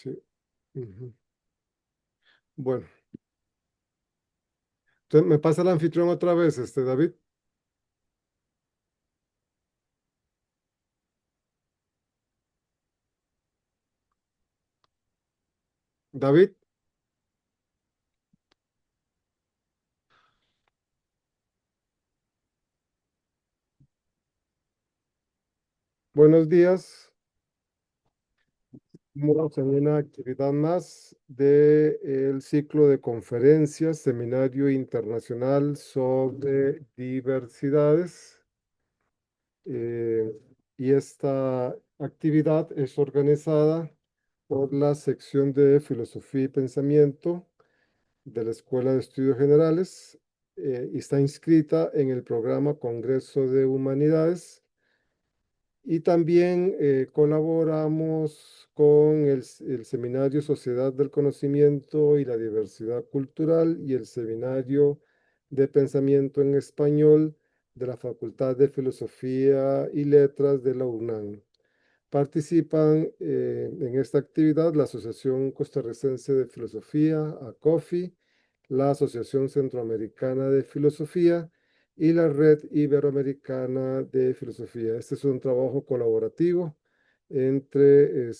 Sí. Ujú. Bueno, entonces me pasa el anfitrión otra vez, David. David, buenos días. Estamos en una actividad más del ciclo de conferencias, seminario internacional sobre diversidades. eh, y esta actividad es organizada por la sección de Filosofía y Pensamiento de la Escuela de Estudios Generales y está inscrita en el programa Congreso de Humanidades. Y también colaboramos con el Seminario Sociedad del Conocimiento y la Diversidad Cultural y el Seminario de Pensamiento en Español de la Facultad de Filosofía y Letras de la UNAM. Participan en esta actividad la Asociación Costarricense de Filosofía, ACOFI, la Asociación Centroamericana de Filosofía y la Red Iberoamericana de Filosofía. Este es un trabajo colaborativo entre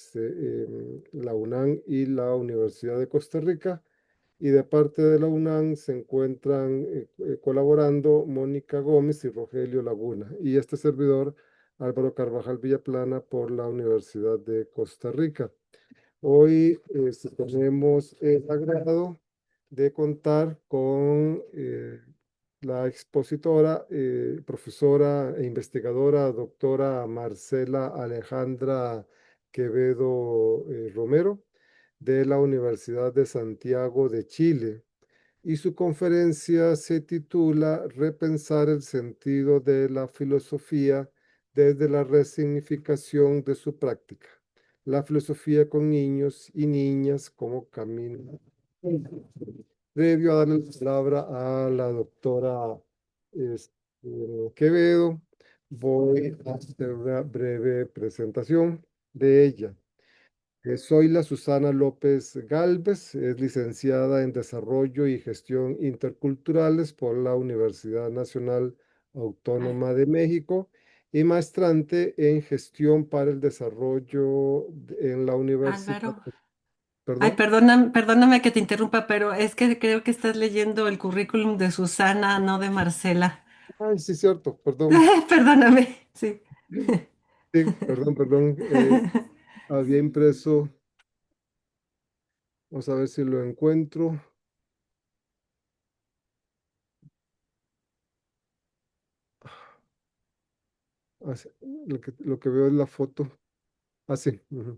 la UNAM y la Universidad de Costa Rica. Y de parte de la UNAM se encuentran colaborando Mónica Gómez y Rogelio Laguna. Y este servidor, Álvaro Carvajal Villaplana, por la Universidad de Costa Rica. Hoy tenemos el agrado de contar con la expositora, profesora e investigadora, doctora Marcela Alejandra Quevedo Romero, de la Universidad de Santiago de Chile. Y su conferencia se titula Repensar el sentido de la filosofía desde la resignificación de su práctica. La filosofía con niños y niñas como camino. Previo a darle la palabra a la doctora este, Quevedo, voy a hacer una breve presentación de ella. Soy la Susana López Galvez, es licenciada en Desarrollo y Gestión Interculturales por la Universidad Nacional Autónoma de México y maestrante en Gestión para el Desarrollo en la Universidad. Álvaro, ay, ¿Perdón? perdóname que te interrumpa, pero es que creo que estás leyendo el currículum de Susana, no de Marcela. Ay, sí, cierto, perdón. Perdóname, sí. Sí, perdón. Había impreso, vamos a ver si lo encuentro. Ah, sí, lo que veo es la foto. Ah, sí. Ujú.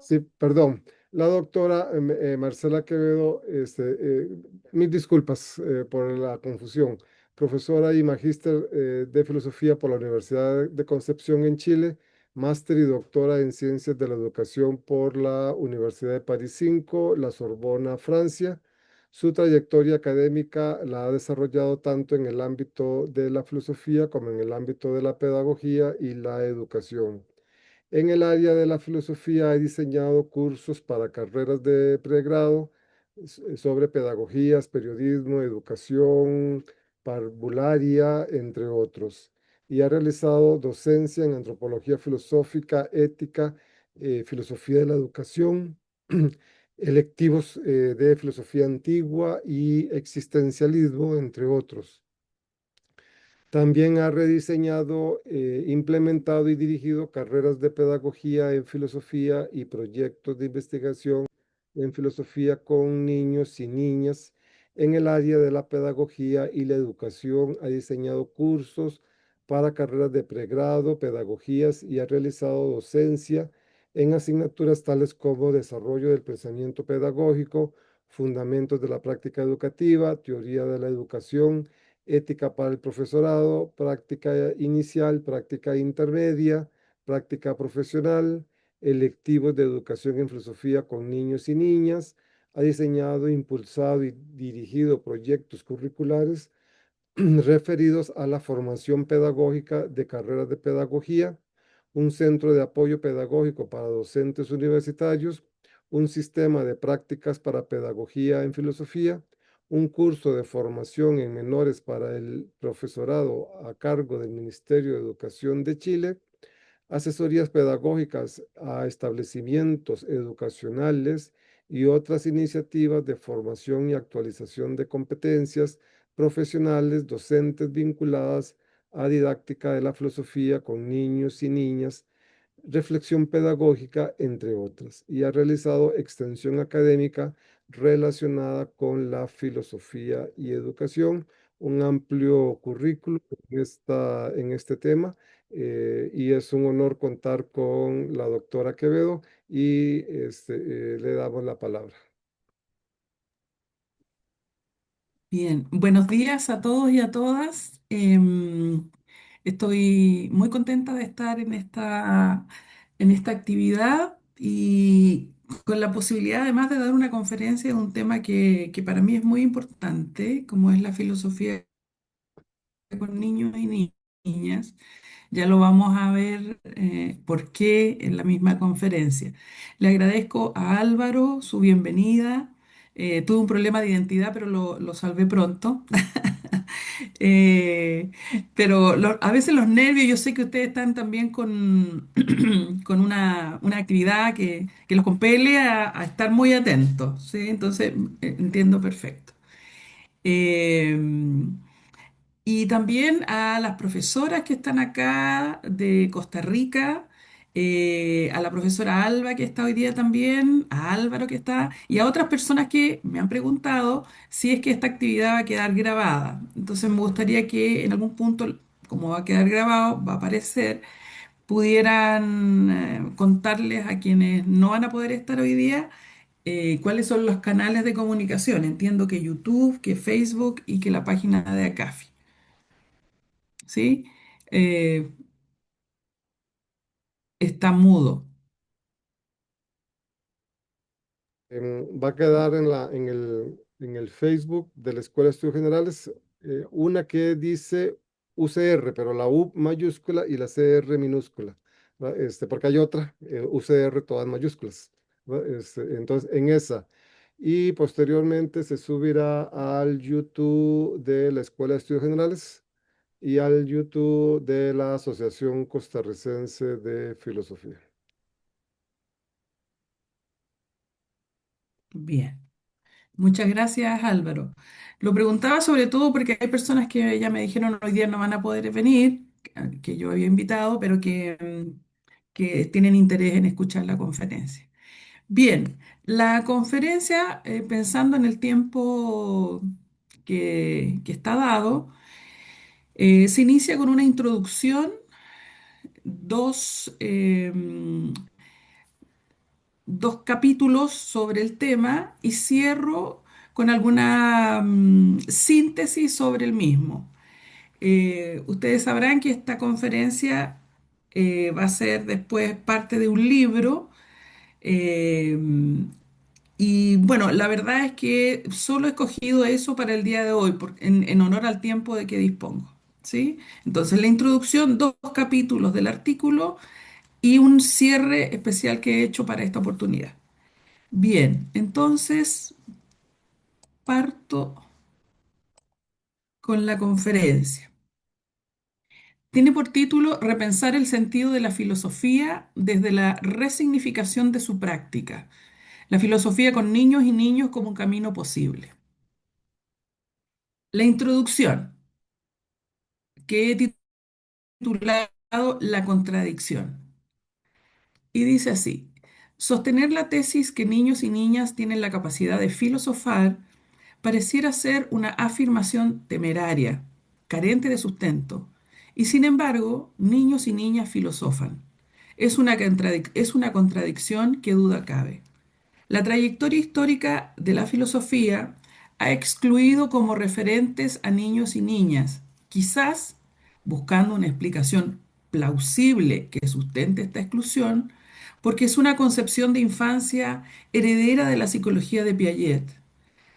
Sí, perdón. La doctora Marcela Quevedo, mil disculpas por la confusión. Profesora y magíster de filosofía por la Universidad de Concepción en Chile, máster y doctora en ciencias de la educación por la Universidad de París 5, la Sorbona, Francia. Su trayectoria académica la ha desarrollado tanto en el ámbito de la filosofía como en el ámbito de la pedagogía y la educación. En el área de la filosofía he diseñado cursos para carreras de pregrado sobre pedagogías, periodismo, educación, parvularia, entre otros. Y ha realizado docencia en antropología filosófica, ética, filosofía de la educación, electivos de filosofía antigua y existencialismo, entre otros. También ha rediseñado, implementado y dirigido carreras de pedagogía en filosofía y proyectos de investigación en filosofía con niños y niñas. En el área de la pedagogía y la educación ha diseñado cursos para carreras de pregrado, pedagogías y ha realizado docencia en asignaturas tales como desarrollo del pensamiento pedagógico, fundamentos de la práctica educativa, teoría de la educación, ética para el profesorado, práctica inicial, práctica intermedia, práctica profesional, electivos de educación en filosofía con niños y niñas. Ha diseñado, impulsado y dirigido proyectos curriculares referidos a la formación pedagógica de carreras de pedagogía, un centro de apoyo pedagógico para docentes universitarios, un sistema de prácticas para pedagogía en filosofía, un curso de formación en menores para el profesorado a cargo del Ministerio de Educación de Chile, asesorías pedagógicas a establecimientos educacionales y otras iniciativas de formación y actualización de competencias profesionales docentes vinculadas a didáctica de la filosofía con niños y niñas, reflexión pedagógica, entre otras, y ha realizado extensión académica relacionada con la filosofía y educación, un amplio currículum en este tema, y es un honor contar con la doctora Quevedo y le damos la palabra. Bien, buenos días a todos y a todas. Estoy muy contenta de estar en esta actividad y con la posibilidad además de dar una conferencia de un tema que para mí es muy importante, como es la filosofía con niños y niñas. Ya lo vamos a ver por qué en la misma conferencia. Le agradezco a Álvaro su bienvenida. Tuve un problema de identidad, pero lo salvé pronto. Eh, pero a veces los nervios, yo sé que ustedes están también con, con una actividad que los compele a estar muy atentos, ¿sí? Entonces, entiendo perfecto. Eh, y también a las profesoras que están acá de Costa Rica, a la profesora Alba que está hoy día también, a Álvaro que está, y a otras personas que me han preguntado si es que esta actividad va a quedar grabada. Entonces me gustaría que en algún punto, como va a quedar grabado, va a aparecer, pudieran contarles a quienes no van a poder estar hoy día. ¿Cuáles son los canales de comunicación? Entiendo que YouTube, que Facebook y que la página de ACAFI. ¿Sí? Eh, está mudo. Va a quedar en el Facebook de la Escuela de Estudios Generales una que dice UCR, pero la U mayúscula y la CR minúscula, ¿va? Porque hay otra, UCR todas mayúsculas, ¿va? Entonces, en esa. Y posteriormente se subirá al YouTube de la Escuela de Estudios Generales y al YouTube de la Asociación Costarricense de Filosofía. Bien. Muchas gracias, Álvaro. Lo preguntaba sobre todo porque hay personas que ya me dijeron hoy día no van a poder venir, que yo había invitado, pero que tienen interés en escuchar la conferencia. Bien, la conferencia, pensando en el tiempo que está dado, se inicia con una introducción, dos, dos capítulos sobre el tema y cierro con alguna síntesis sobre el mismo. Ustedes sabrán que esta conferencia va a ser después parte de un libro. eh, y bueno, la verdad es que solo he escogido eso para el día de hoy, en honor al tiempo de que dispongo. ¿Sí? Entonces, la introducción, dos capítulos del artículo y un cierre especial que he hecho para esta oportunidad. Bien, entonces parto con la conferencia. Tiene por título Repensar el sentido de la filosofía desde la resignificación de su práctica. La filosofía con niños y niños como un camino posible. La introducción, que he titulado La contradicción. Y dice así, sostener la tesis que niños y niñas tienen la capacidad de filosofar pareciera ser una afirmación temeraria, carente de sustento, y sin embargo, niños y niñas filosofan. Es una contradicción que duda cabe. La trayectoria histórica de la filosofía ha excluido como referentes a niños y niñas, quizás buscando una explicación plausible que sustente esta exclusión, porque es una concepción de infancia heredera de la psicología de Piaget.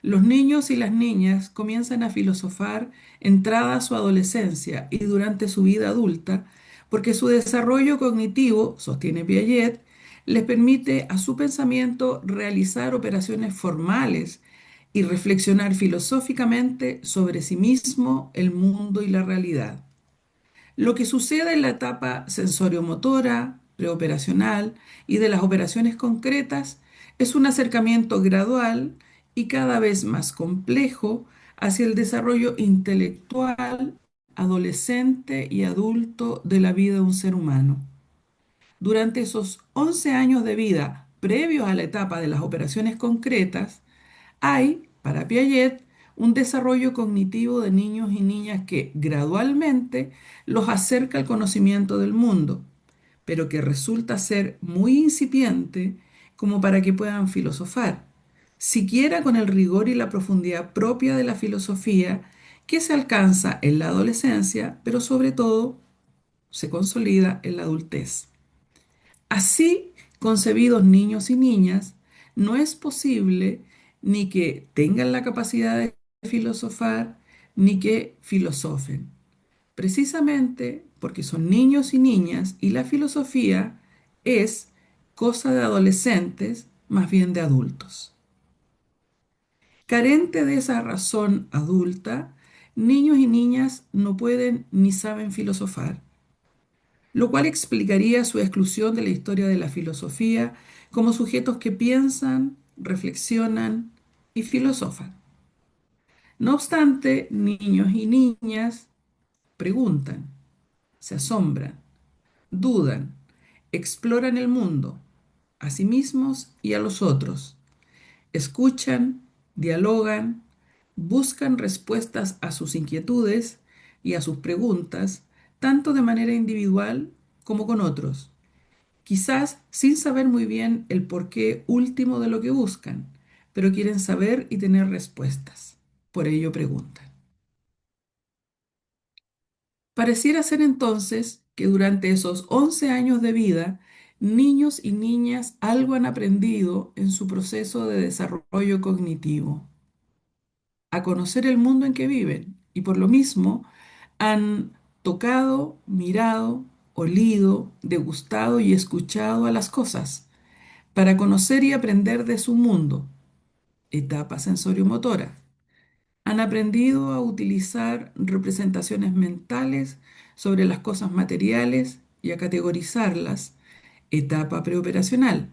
Los niños y las niñas comienzan a filosofar entrada su adolescencia y durante su vida adulta porque su desarrollo cognitivo, sostiene Piaget, les permite a su pensamiento realizar operaciones formales y reflexionar filosóficamente sobre sí mismo, el mundo y la realidad. Lo que sucede en la etapa sensoriomotora, preoperacional y de las operaciones concretas es un acercamiento gradual y cada vez más complejo hacia el desarrollo intelectual, adolescente y adulto de la vida de un ser humano. Durante esos 11 años de vida previos a la etapa de las operaciones concretas, hay, para Piaget, un desarrollo cognitivo de niños y niñas que gradualmente los acerca al conocimiento del mundo, pero que resulta ser muy incipiente como para que puedan filosofar, siquiera con el rigor y la profundidad propia de la filosofía que se alcanza en la adolescencia, pero sobre todo se consolida en la adultez. Así concebidos niños y niñas, no es posible ni que tengan la capacidad de filosofar, ni que filosofen, precisamente porque son niños y niñas y la filosofía es cosa de adolescentes, más bien de adultos. Carente de esa razón adulta, niños y niñas no pueden ni saben filosofar, lo cual explicaría su exclusión de la historia de la filosofía como sujetos que piensan, reflexionan y filosofan. No obstante, niños y niñas preguntan, se asombran, dudan, exploran el mundo, a sí mismos y a los otros, escuchan, dialogan, buscan respuestas a sus inquietudes y a sus preguntas, tanto de manera individual como con otros, quizás sin saber muy bien el porqué último de lo que buscan, pero quieren saber y tener respuestas. Por ello preguntan. Pareciera ser entonces que durante esos 11 años de vida, niños y niñas algo han aprendido en su proceso de desarrollo cognitivo, a conocer el mundo en que viven y por lo mismo han tocado, mirado, olido, degustado y escuchado a las cosas para conocer y aprender de su mundo, etapa sensoriomotora. Han aprendido a utilizar representaciones mentales sobre las cosas materiales y a categorizarlas, etapa preoperacional.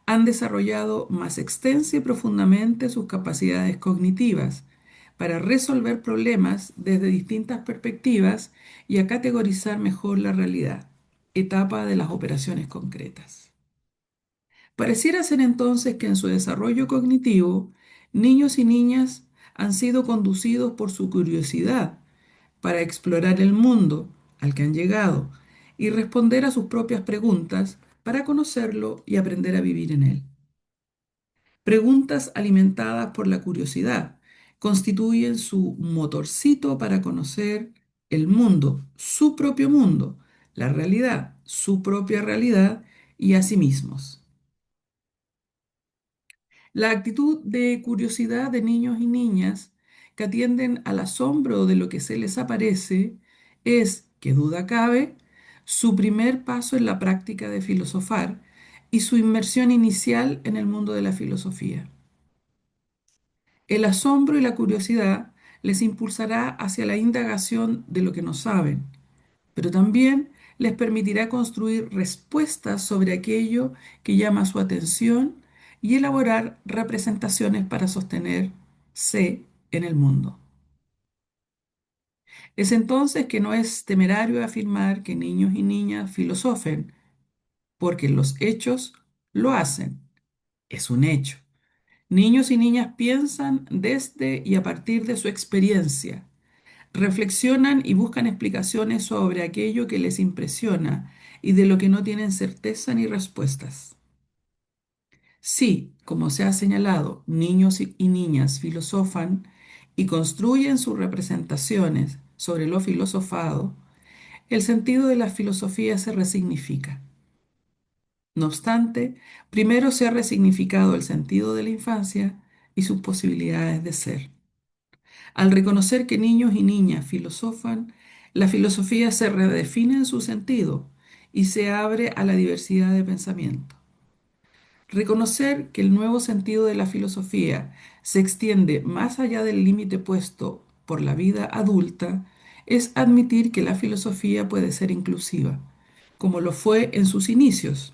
Han desarrollado más extensa y profundamente sus capacidades cognitivas para resolver problemas desde distintas perspectivas y a categorizar mejor la realidad, etapa de las operaciones concretas. Pareciera ser entonces que en su desarrollo cognitivo, niños y niñas han sido conducidos por su curiosidad para explorar el mundo al que han llegado y responder a sus propias preguntas para conocerlo y aprender a vivir en él. Preguntas alimentadas por la curiosidad constituyen su motorcito para conocer el mundo, su propio mundo, la realidad, su propia realidad y a sí mismos. La actitud de curiosidad de niños y niñas que atienden al asombro de lo que se les aparece es, que duda cabe, su primer paso en la práctica de filosofar y su inmersión inicial en el mundo de la filosofía. El asombro y la curiosidad les impulsará hacia la indagación de lo que no saben, pero también les permitirá construir respuestas sobre aquello que llama su atención y elaborar representaciones para sostenerse en el mundo. Es entonces que no es temerario afirmar que niños y niñas filosofen, porque los hechos lo hacen. Es un hecho. Niños y niñas piensan desde y a partir de su experiencia, reflexionan y buscan explicaciones sobre aquello que les impresiona y de lo que no tienen certeza ni respuestas. Sí, como se ha señalado, niños y niñas filosofan y construyen sus representaciones sobre lo filosofado, el sentido de la filosofía se resignifica. No obstante, primero se ha resignificado el sentido de la infancia y sus posibilidades de ser. Al reconocer que niños y niñas filosofan, la filosofía se redefine en su sentido y se abre a la diversidad de pensamiento. Reconocer que el nuevo sentido de la filosofía se extiende más allá del límite puesto por la vida adulta es admitir que la filosofía puede ser inclusiva, como lo fue en sus inicios,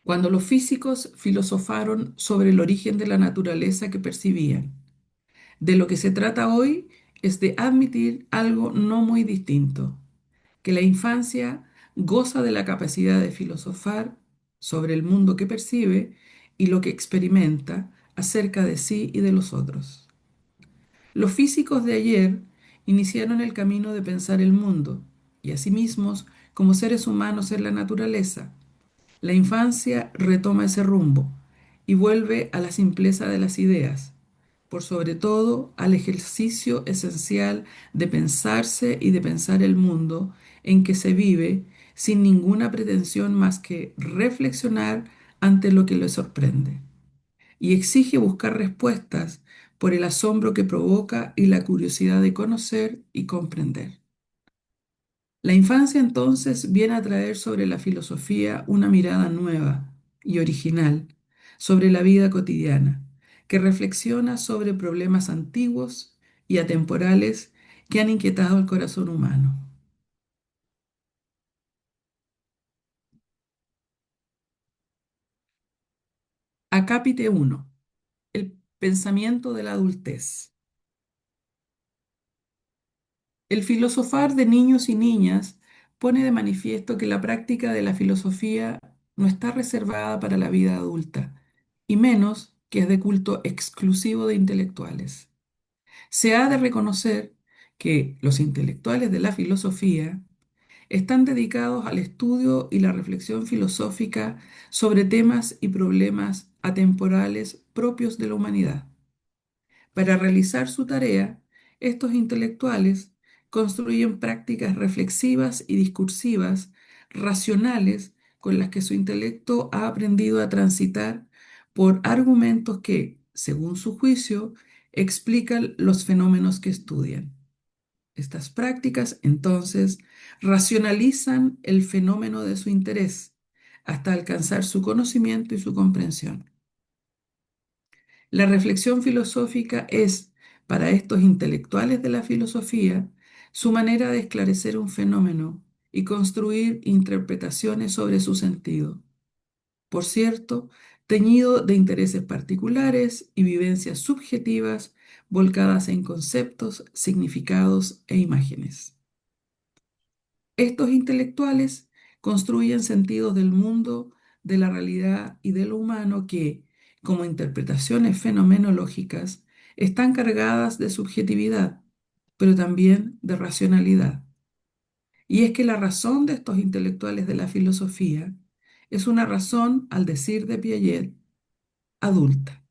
cuando los físicos filosofaron sobre el origen de la naturaleza que percibían. De lo que se trata hoy es de admitir algo no muy distinto, que la infancia goza de la capacidad de filosofar sobre el mundo que percibe y lo que experimenta acerca de sí y de los otros. Los físicos de ayer iniciaron el camino de pensar el mundo y a sí mismos como seres humanos en la naturaleza. La infancia retoma ese rumbo y vuelve a la simpleza de las ideas, por sobre todo al ejercicio esencial de pensarse y de pensar el mundo en que se vive sin ninguna pretensión más que reflexionar ante lo que le sorprende. Y exige buscar respuestas por el asombro que provoca y la curiosidad de conocer y comprender. La infancia entonces viene a traer sobre la filosofía una mirada nueva y original sobre la vida cotidiana, que reflexiona sobre problemas antiguos y atemporales que han inquietado el corazón humano. Acápite 1. El pensamiento de la adultez. El filosofar de niños y niñas pone de manifiesto que la práctica de la filosofía no está reservada para la vida adulta, y menos que es de culto exclusivo de intelectuales. Se ha de reconocer que los intelectuales de la filosofía están dedicados al estudio y la reflexión filosófica sobre temas y problemas atemporales propios de la humanidad. Para realizar su tarea, estos intelectuales construyen prácticas reflexivas y discursivas racionales con las que su intelecto ha aprendido a transitar por argumentos que, según su juicio, explican los fenómenos que estudian. Estas prácticas, entonces, racionalizan el fenómeno de su interés hasta alcanzar su conocimiento y su comprensión. La reflexión filosófica es, para estos intelectuales de la filosofía, su manera de esclarecer un fenómeno y construir interpretaciones sobre su sentido. Por cierto, teñido de intereses particulares y vivencias subjetivas volcadas en conceptos, significados e imágenes. Estos intelectuales construyen sentidos del mundo, de la realidad y de lo humano que, como interpretaciones fenomenológicas, están cargadas de subjetividad, pero también de racionalidad. Y es que la razón de estos intelectuales de la filosofía es una razón, al decir de Piaget, adulta,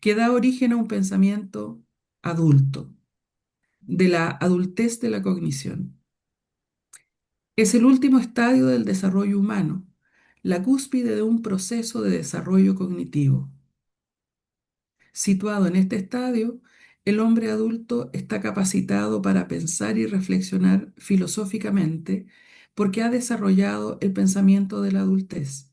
que da origen a un pensamiento adulto, de la adultez de la cognición. Es el último estadio del desarrollo humano, la cúspide de un proceso de desarrollo cognitivo. Situado en este estadio, el hombre adulto está capacitado para pensar y reflexionar filosóficamente porque ha desarrollado el pensamiento de la adultez,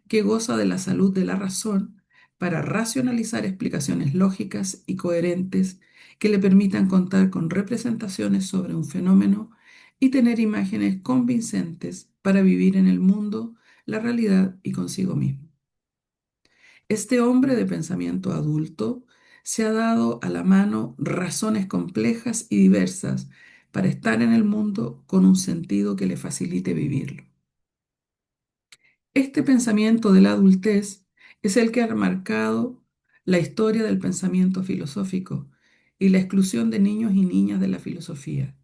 que goza de la salud de la razón para racionalizar explicaciones lógicas y coherentes que le permitan contar con representaciones sobre un fenómeno y tener imágenes convincentes para vivir en el mundo, la realidad y consigo mismo. Este hombre de pensamiento adulto se ha dado a la mano razones complejas y diversas para estar en el mundo con un sentido que le facilite vivirlo. Este pensamiento de la adultez es el que ha marcado la historia del pensamiento filosófico y la exclusión de niños y niñas de la filosofía.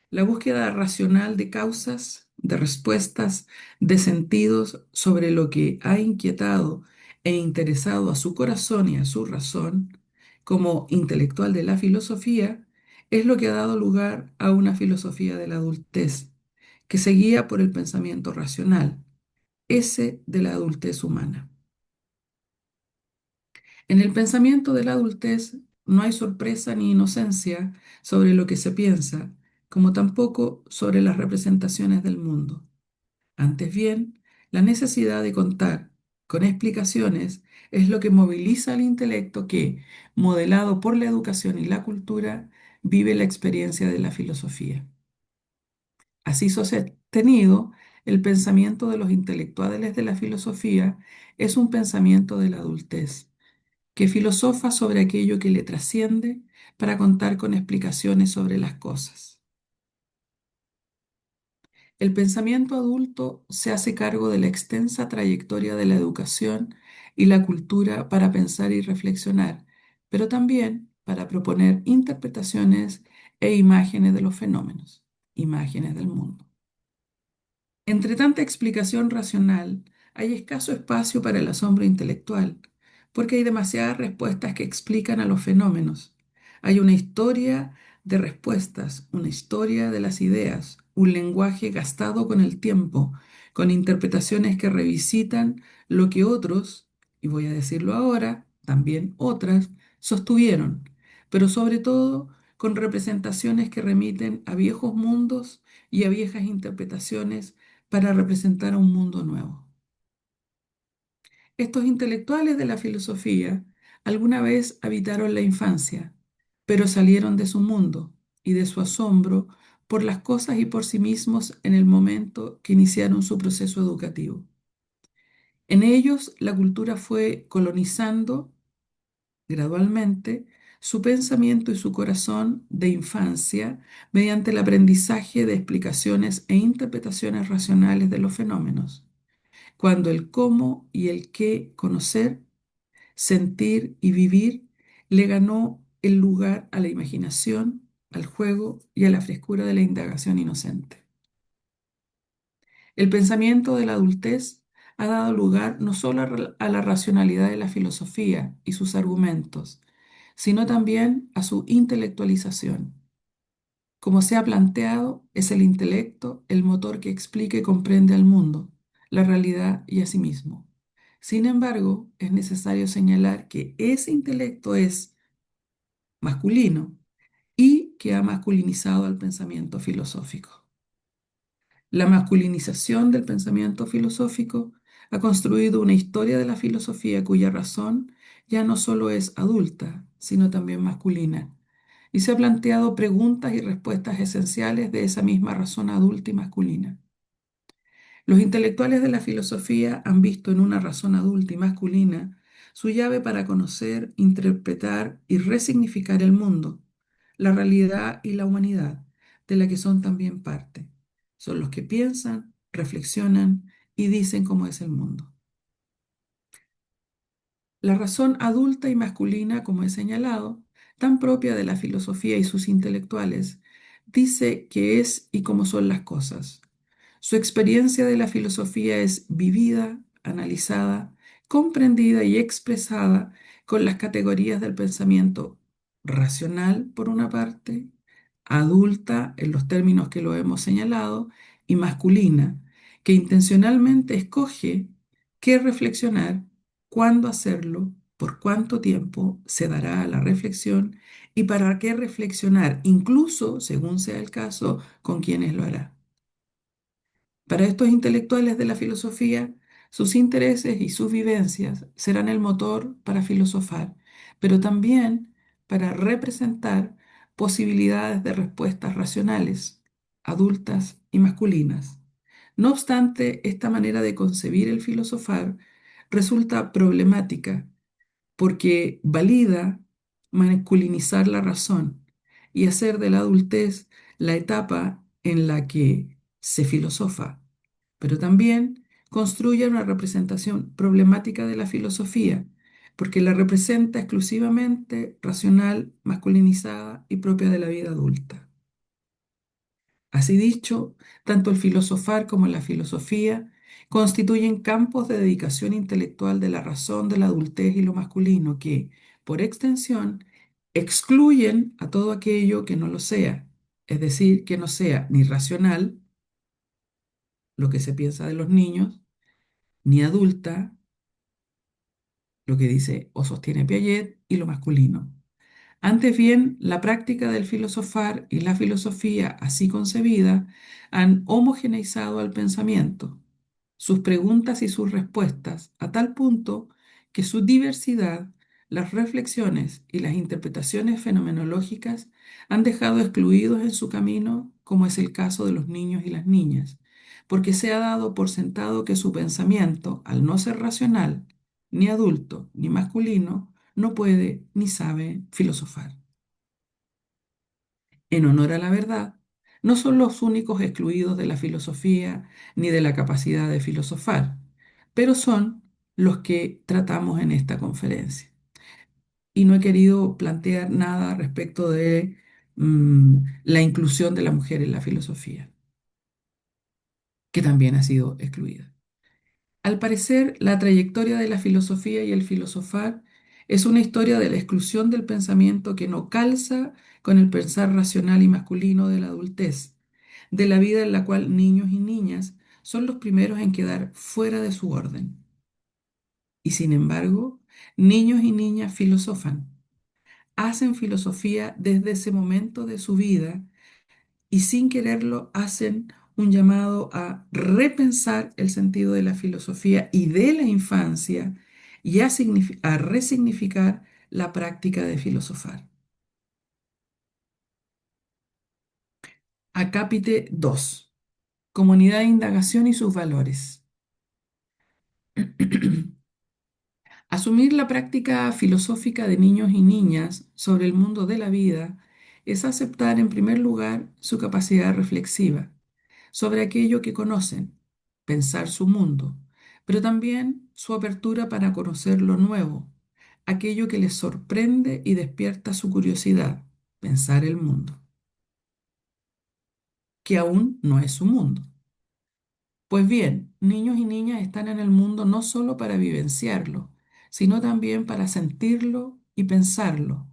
La búsqueda racional de causas, de respuestas, de sentidos sobre lo que ha inquietado e interesado a su corazón y a su razón, como intelectual de la filosofía, es lo que ha dado lugar a una filosofía de la adultez, que se guía por el pensamiento racional, ese de la adultez humana. En el pensamiento de la adultez no hay sorpresa ni inocencia sobre lo que se piensa, como tampoco sobre las representaciones del mundo. Antes bien, la necesidad de contar con explicaciones es lo que moviliza al intelecto que, modelado por la educación y la cultura, vive la experiencia de la filosofía. Así sostenido, el pensamiento de los intelectuales de la filosofía es un pensamiento de la adultez, que filosofa sobre aquello que le trasciende para contar con explicaciones sobre las cosas. El pensamiento adulto se hace cargo de la extensa trayectoria de la educación y la cultura para pensar y reflexionar, pero también para proponer interpretaciones e imágenes de los fenómenos, imágenes del mundo. Entre tanta explicación racional, hay escaso espacio para el asombro intelectual, porque hay demasiadas respuestas que explican a los fenómenos. Hay una historia de respuestas, una historia de las ideas, un lenguaje gastado con el tiempo, con interpretaciones que revisitan lo que otros, y voy a decirlo ahora, también otras, sostuvieron, pero sobre todo con representaciones que remiten a viejos mundos y a viejas interpretaciones para representar a un mundo nuevo. Estos intelectuales de la filosofía alguna vez habitaron la infancia, pero salieron de su mundo y de su asombro por las cosas y por sí mismos en el momento que iniciaron su proceso educativo. En ellos, la cultura fue colonizando gradualmente su pensamiento y su corazón de infancia mediante el aprendizaje de explicaciones e interpretaciones racionales de los fenómenos, cuando el cómo y el qué conocer, sentir y vivir le ganó el lugar a la imaginación, al juego y a la frescura de la indagación inocente. El pensamiento de la adultez ha dado lugar no solo a la racionalidad de la filosofía y sus argumentos, sino también a su intelectualización. Como se ha planteado, es el intelecto el motor que explica y comprende al mundo, la realidad y a sí mismo. Sin embargo, es necesario señalar que ese intelecto es masculino y que ha masculinizado al pensamiento filosófico. La masculinización del pensamiento filosófico ha construido una historia de la filosofía cuya razón ya no solo es adulta, sino también masculina, y se ha planteado preguntas y respuestas esenciales de esa misma razón adulta y masculina. Los intelectuales de la filosofía han visto en una razón adulta y masculina su llave para conocer, interpretar y resignificar el mundo, la realidad y la humanidad, de la que son también parte. Son los que piensan, reflexionan y dicen cómo es el mundo. La razón adulta y masculina, como he señalado, tan propia de la filosofía y sus intelectuales, dice qué es y cómo son las cosas. Su experiencia de la filosofía es vivida, analizada, comprendida y expresada con las categorías del pensamiento racional, por una parte, adulta en los términos que lo hemos señalado, y masculina, que intencionalmente escoge qué reflexionar, cuándo hacerlo, por cuánto tiempo se dará a la reflexión y para qué reflexionar, incluso, según sea el caso, con quienes lo hará. Para estos intelectuales de la filosofía, sus intereses y sus vivencias serán el motor para filosofar, pero también para representar posibilidades de respuestas racionales, adultas y masculinas. No obstante, esta manera de concebir el filosofar resulta problemática porque valida masculinizar la razón y hacer de la adultez la etapa en la que se filosofa, pero también construye una representación problemática de la filosofía, porque la representa exclusivamente racional, masculinizada y propia de la vida adulta. Así dicho, tanto el filosofar como la filosofía constituyen campos de dedicación intelectual de la razón, de la adultez y lo masculino que, por extensión, excluyen a todo aquello que no lo sea, es decir, que no sea ni racional, lo que se piensa de los niños, ni adulta, lo que dice o sostiene Piaget, y lo masculino. Antes bien, la práctica del filosofar y la filosofía así concebida han homogeneizado al pensamiento, sus preguntas y sus respuestas, a tal punto que su diversidad, las reflexiones y las interpretaciones fenomenológicas han dejado excluidos en su camino, como es el caso de los niños y las niñas, porque se ha dado por sentado que su pensamiento, al no ser racional, ni adulto, ni masculino, no puede ni sabe filosofar. En honor a la verdad, no son los únicos excluidos de la filosofía ni de la capacidad de filosofar, pero son los que tratamos en esta conferencia. Y no he querido plantear nada respecto de la inclusión de la mujer en la filosofía, que también ha sido excluida. Al parecer, la trayectoria de la filosofía y el filosofar es una historia de la exclusión del pensamiento que no calza con el pensar racional y masculino de la adultez, de la vida en la cual niños y niñas son los primeros en quedar fuera de su orden. Y sin embargo, niños y niñas filosofan, hacen filosofía desde ese momento de su vida y sin quererlo hacen un llamado a repensar el sentido de la filosofía y de la infancia y a resignificar la práctica de filosofar. Acápite 2. Comunidad de indagación y sus valores. Asumir la práctica filosófica de niños y niñas sobre el mundo de la vida es aceptar en primer lugar su capacidad reflexiva sobre aquello que conocen, pensar su mundo, pero también su apertura para conocer lo nuevo, aquello que les sorprende y despierta su curiosidad, pensar el mundo, que aún no es su mundo. Pues bien, niños y niñas están en el mundo no solo para vivenciarlo, sino también para sentirlo y pensarlo,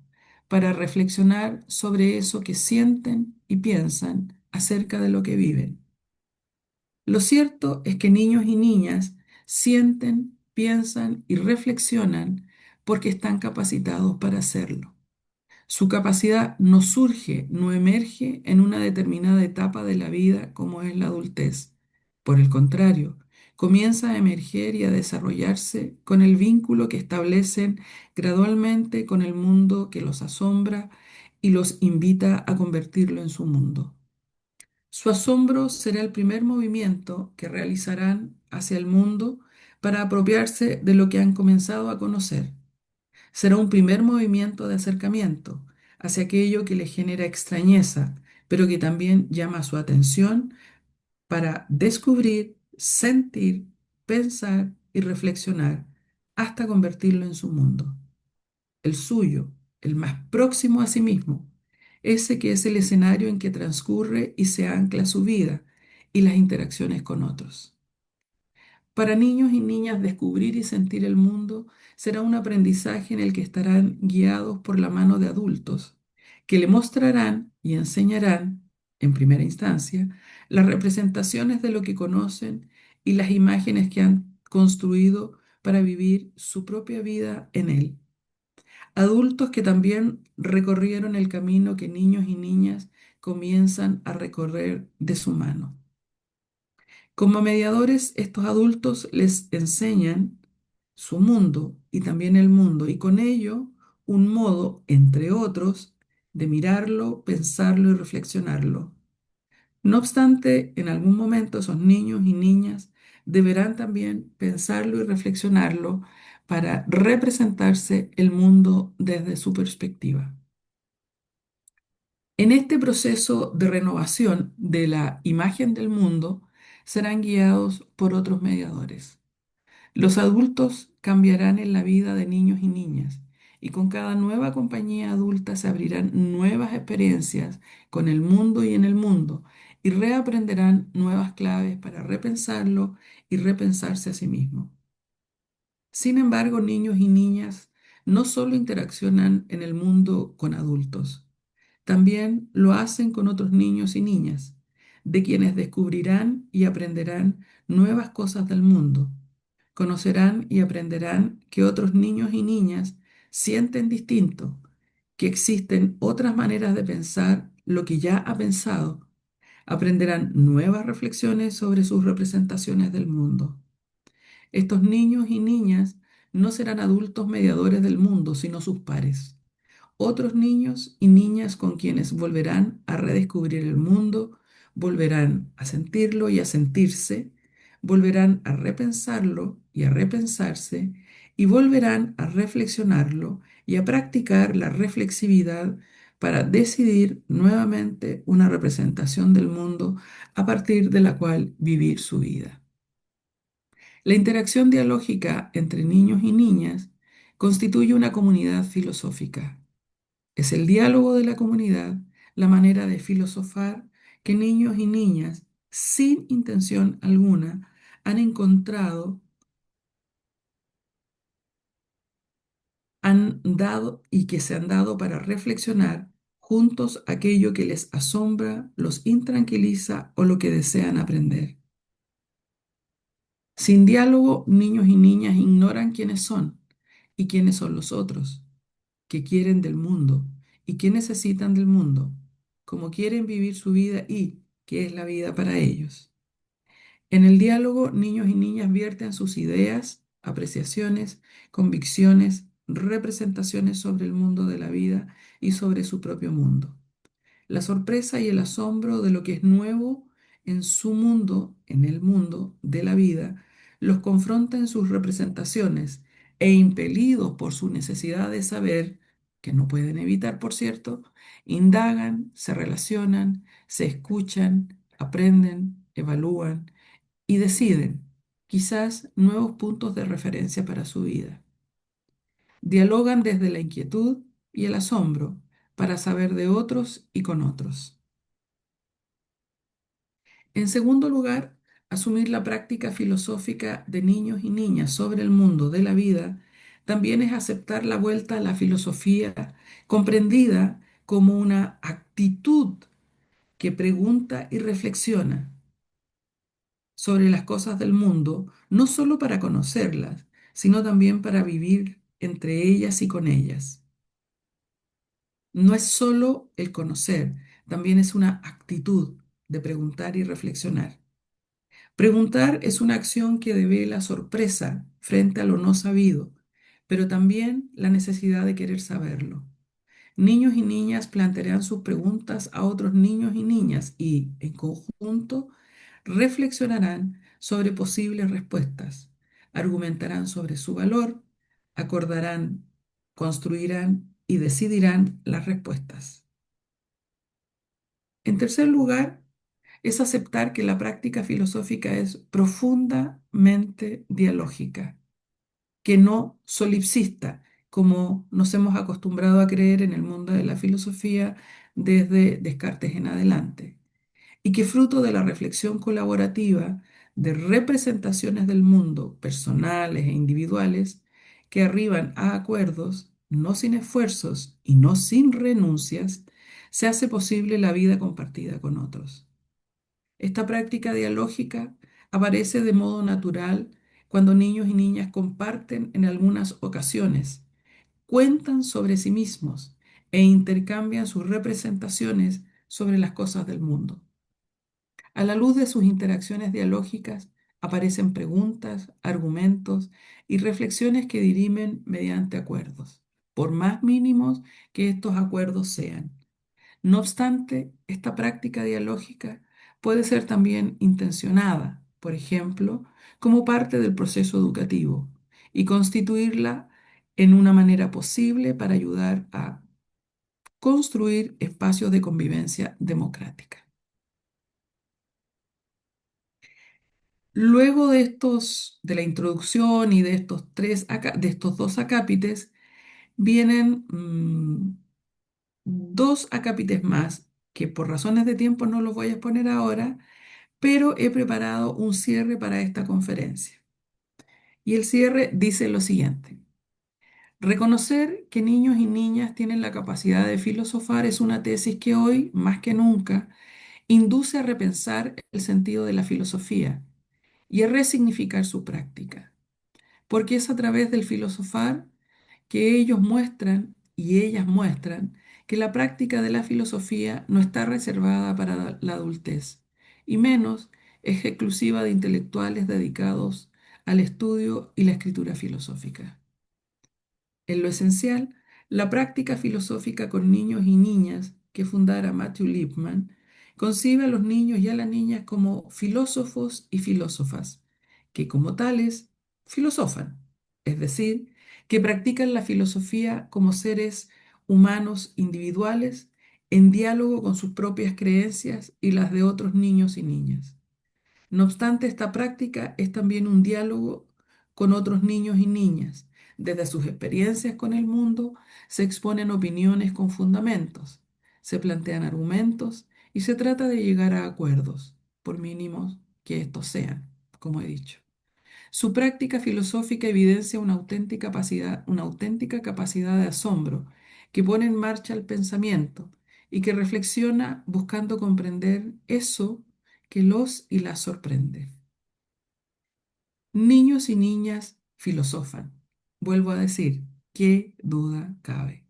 para reflexionar sobre eso que sienten y piensan acerca de lo que viven. Lo cierto es que niños y niñas sienten, piensan y reflexionan porque están capacitados para hacerlo. Su capacidad no surge, no emerge en una determinada etapa de la vida como es la adultez. Por el contrario, comienza a emerger y a desarrollarse con el vínculo que establecen gradualmente con el mundo que los asombra y los invita a convertirlo en su mundo. Su asombro será el primer movimiento que realizarán hacia el mundo para apropiarse de lo que han comenzado a conocer. Será un primer movimiento de acercamiento hacia aquello que les genera extrañeza, pero que también llama su atención para descubrir, sentir, pensar y reflexionar hasta convertirlo en su mundo, el suyo, el más próximo a sí mismo, ese que es el escenario en que transcurre y se ancla su vida y las interacciones con otros. Para niños y niñas, descubrir y sentir el mundo será un aprendizaje en el que estarán guiados por la mano de adultos, que le mostrarán y enseñarán, en primera instancia, las representaciones de lo que conocen y las imágenes que han construido para vivir su propia vida en él. Adultos que también recorrieron el camino que niños y niñas comienzan a recorrer de su mano. Como mediadores, estos adultos les enseñan su mundo y también el mundo, y con ello un modo, entre otros, de mirarlo, pensarlo y reflexionarlo. No obstante, en algún momento esos niños y niñas deberán también pensarlo y reflexionarlo para representarse el mundo desde su perspectiva. En este proceso de renovación de la imagen del mundo, serán guiados por otros mediadores. Los adultos cambiarán en la vida de niños y niñas, y con cada nueva compañía adulta se abrirán nuevas experiencias con el mundo y en el mundo, y reaprenderán nuevas claves para repensarlo y repensarse a sí mismo. Sin embargo, niños y niñas no solo interaccionan en el mundo con adultos, también lo hacen con otros niños y niñas, de quienes descubrirán y aprenderán nuevas cosas del mundo. Conocerán y aprenderán que otros niños y niñas sienten distinto que existen otras maneras de pensar lo que ya ha pensado. Aprenderán nuevas reflexiones sobre sus representaciones del mundo. Estos niños y niñas no serán adultos mediadores del mundo, sino sus pares. Otros niños y niñas con quienes volverán a redescubrir el mundo, volverán a sentirlo y a sentirse, volverán a repensarlo y a repensarse, y volverán a reflexionarlo y a practicar la reflexividad para decidir nuevamente una representación del mundo a partir de la cual vivir su vida. La interacción dialógica entre niños y niñas constituye una comunidad filosófica. Es el diálogo de la comunidad, la manera de filosofar que niños y niñas, sin intención alguna, han encontrado, han dado y que se han dado para reflexionar juntos aquello que les asombra, los intranquiliza o lo que desean aprender. Sin diálogo, niños y niñas ignoran quiénes son y quiénes son los otros, qué quieren del mundo y qué necesitan del mundo, cómo quieren vivir su vida y qué es la vida para ellos. En el diálogo, niños y niñas vierten sus ideas, apreciaciones, convicciones, representaciones sobre el mundo de la vida y sobre su propio mundo. La sorpresa y el asombro de lo que es nuevo en su mundo, en el mundo de la vida, los confronta en sus representaciones e impelidos por su necesidad de saber, que no pueden evitar, por cierto, indagan, se relacionan, se escuchan, aprenden, evalúan y deciden, quizás, nuevos puntos de referencia para su vida. Dialogan desde la inquietud y el asombro para saber de otros y con otros. En segundo lugar, asumir la práctica filosófica de niños y niñas sobre el mundo de la vida también es aceptar la vuelta a la filosofía comprendida como una actitud que pregunta y reflexiona sobre las cosas del mundo, no solo para conocerlas, sino también para vivir entre ellas y con ellas. No es solo el conocer, también es una actitud de preguntar y reflexionar. Preguntar es una acción que devela sorpresa frente a lo no sabido, pero también la necesidad de querer saberlo. Niños y niñas plantearán sus preguntas a otros niños y niñas y, en conjunto, reflexionarán sobre posibles respuestas, argumentarán sobre su valor, acordarán, construirán y decidirán las respuestas. En tercer lugar, es aceptar que la práctica filosófica es profundamente dialógica, que no solipsista, como nos hemos acostumbrado a creer en el mundo de la filosofía desde Descartes en adelante, y que fruto de la reflexión colaborativa de representaciones del mundo personales e individuales que arriban a acuerdos, no sin esfuerzos y no sin renuncias, se hace posible la vida compartida con otros. Esta práctica dialógica aparece de modo natural cuando niños y niñas comparten en algunas ocasiones, cuentan sobre sí mismos e intercambian sus representaciones sobre las cosas del mundo. A la luz de sus interacciones dialógicas aparecen preguntas, argumentos y reflexiones que dirimen mediante acuerdos, por más mínimos que estos acuerdos sean. No obstante, esta práctica dialógica puede ser también intencionada, por ejemplo, como parte del proceso educativo y constituirla en una manera posible para ayudar a construir espacios de convivencia democrática. Luego de de la introducción y de de estos dos acápites, vienen dos acápites más que por razones de tiempo no los voy a exponer ahora, pero he preparado un cierre para esta conferencia. Y el cierre dice lo siguiente: reconocer que niños y niñas tienen la capacidad de filosofar es una tesis que hoy, más que nunca, induce a repensar el sentido de la filosofía y a resignificar su práctica, porque es a través del filosofar que ellos muestran y ellas muestran que la práctica de la filosofía no está reservada para la adultez, y menos es exclusiva de intelectuales dedicados al estudio y la escritura filosófica. En lo esencial, la práctica filosófica con niños y niñas que fundara Matthew Lipman concibe a los niños y a las niñas como filósofos y filósofas, que como tales filosofan, es decir, que practican la filosofía como seres humanos individuales en diálogo con sus propias creencias y las de otros niños y niñas. No obstante, esta práctica es también un diálogo con otros niños y niñas. Desde sus experiencias con el mundo se exponen opiniones con fundamentos, se plantean argumentos y se trata de llegar a acuerdos, por mínimos que estos sean, como he dicho. Su práctica filosófica evidencia una auténtica capacidad de asombro que pone en marcha el pensamiento y que reflexiona buscando comprender eso que los y las sorprende. Niños y niñas filosofan. Vuelvo a decir, ¿qué duda cabe?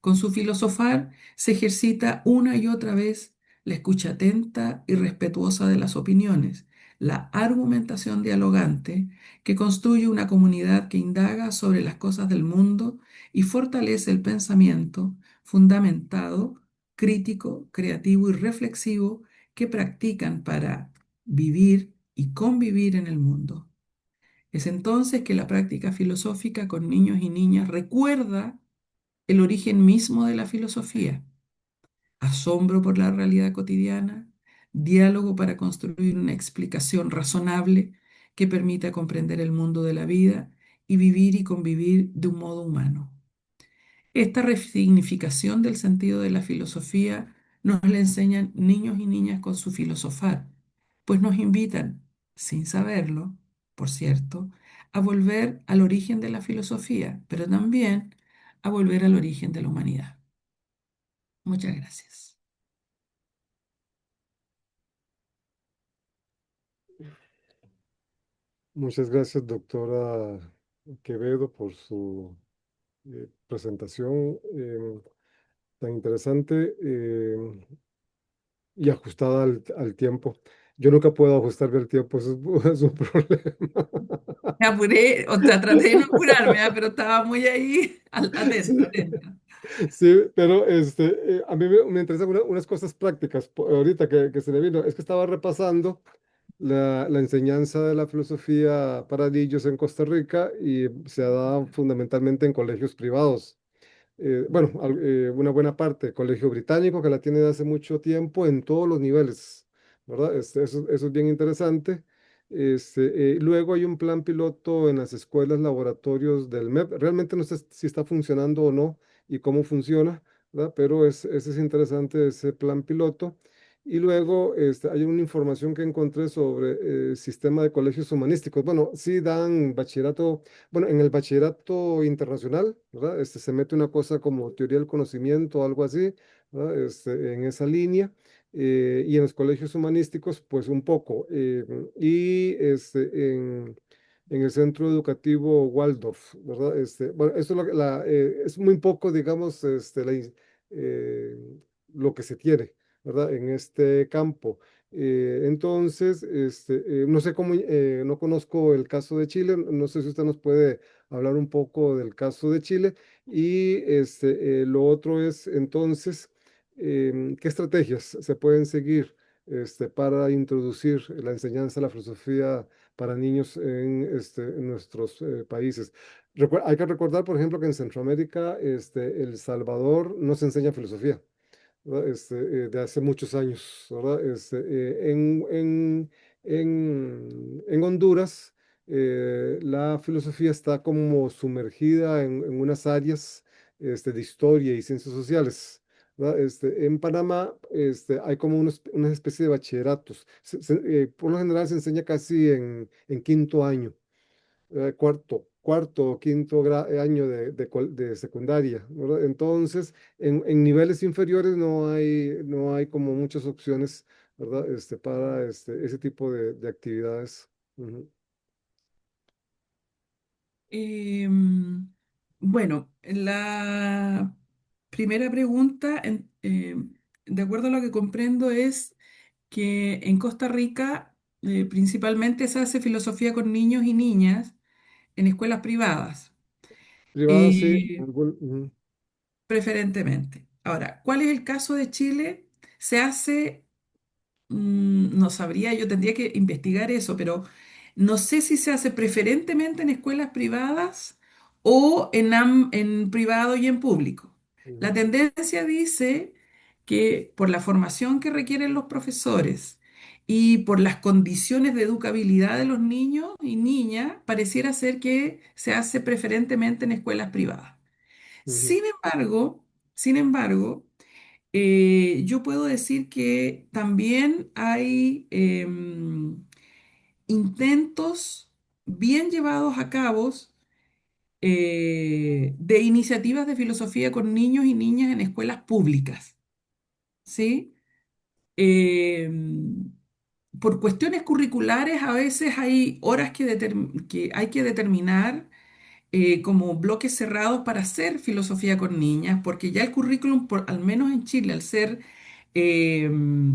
Con su filosofar se ejercita una y otra vez la escucha atenta y respetuosa de las opiniones, la argumentación dialogante que construye una comunidad que indaga sobre las cosas del mundo y fortalece el pensamiento fundamentado, crítico, creativo y reflexivo que practican para vivir y convivir en el mundo. Es entonces que la práctica filosófica con niños y niñas recuerda el origen mismo de la filosofía: asombro por la realidad cotidiana, diálogo para construir una explicación razonable que permita comprender el mundo de la vida y vivir y convivir de un modo humano. Esta resignificación del sentido de la filosofía nos la enseñan niños y niñas con su filosofar, pues nos invitan, sin saberlo, por cierto, a volver al origen de la filosofía, pero también a volver al origen de la humanidad. Muchas gracias. Muchas gracias, doctora Quevedo, por su presentación tan interesante y ajustada al tiempo. Yo nunca puedo ajustarme al tiempo, eso es, es un problema. Me apuré, o sea, traté de no apurarme, pero estaba muy ahí, atenta, Sí, atenta. sí, pero a mí me interesan unas cosas prácticas. Ahorita que se me vino, es que estaba repasando la enseñanza de la filosofía para niños en Costa Rica y se ha dado fundamentalmente en colegios privados. Bueno, una buena parte, Colegio Británico, que la tiene de hace mucho tiempo en todos los niveles, ¿verdad? Eso es bien interesante. Luego hay un plan piloto en las escuelas, laboratorios del MEP. Realmente no sé si está funcionando o no y cómo funciona, ¿verdad? Pero ese es interesante, ese plan piloto. Y luego hay una información que encontré sobre el sistema de colegios humanísticos. Bueno, sí dan bachillerato, bueno, en el bachillerato internacional, ¿verdad? Se mete una cosa como teoría del conocimiento, algo así, ¿verdad? En esa línea. Y en los colegios humanísticos, pues un poco. Y en el centro educativo Waldorf, ¿verdad? Bueno, eso es, es muy poco, digamos, eh, lo que se tiene, ¿verdad? En este campo. Entonces, no sé cómo, no conozco el caso de Chile, no sé si usted nos puede hablar un poco del caso de Chile. Y lo otro es, entonces, ¿qué estrategias se pueden seguir para introducir la enseñanza de la filosofía para niños en nuestros países? Hay que recordar, por ejemplo, que en Centroamérica, El Salvador no se enseña filosofía, ¿verdad? De hace muchos años, ¿verdad? En Honduras, la filosofía está como sumergida en unas áreas de historia y ciencias sociales, ¿verdad? En Panamá hay como una especie de bachilleratos. Por lo general se enseña casi en quinto año, cuarto o quinto año de secundaria, ¿verdad? Entonces, en niveles inferiores no hay como muchas opciones, ¿verdad? Para ese tipo de actividades. Ujú. Em, Bueno, la primera pregunta, de acuerdo a lo que comprendo, es que en Costa Rica principalmente se hace filosofía con niños y niñas en escuelas privadas, Privada, sí. eh, preferentemente. Ahora, ¿cuál es el caso de Chile? Se hace no sabría, yo tendría que investigar eso, pero no sé si se hace preferentemente en escuelas privadas o en privado y en público. La Ujú, tendencia dice que por la formación que requieren los profesores y por las condiciones de educabilidad de los niños y niñas, pareciera ser que se hace preferentemente en escuelas privadas. ujú, Sin embargo, sin embargo, yo puedo decir que también hay intentos bien llevados a cabo de iniciativas de filosofía con niños y niñas en escuelas públicas, ¿sí? Em, por cuestiones curriculares, a veces hay horas que hay que determinar como bloques cerrados para hacer filosofía con niñas, porque ya el currículum, al menos en Chile, al ser eh,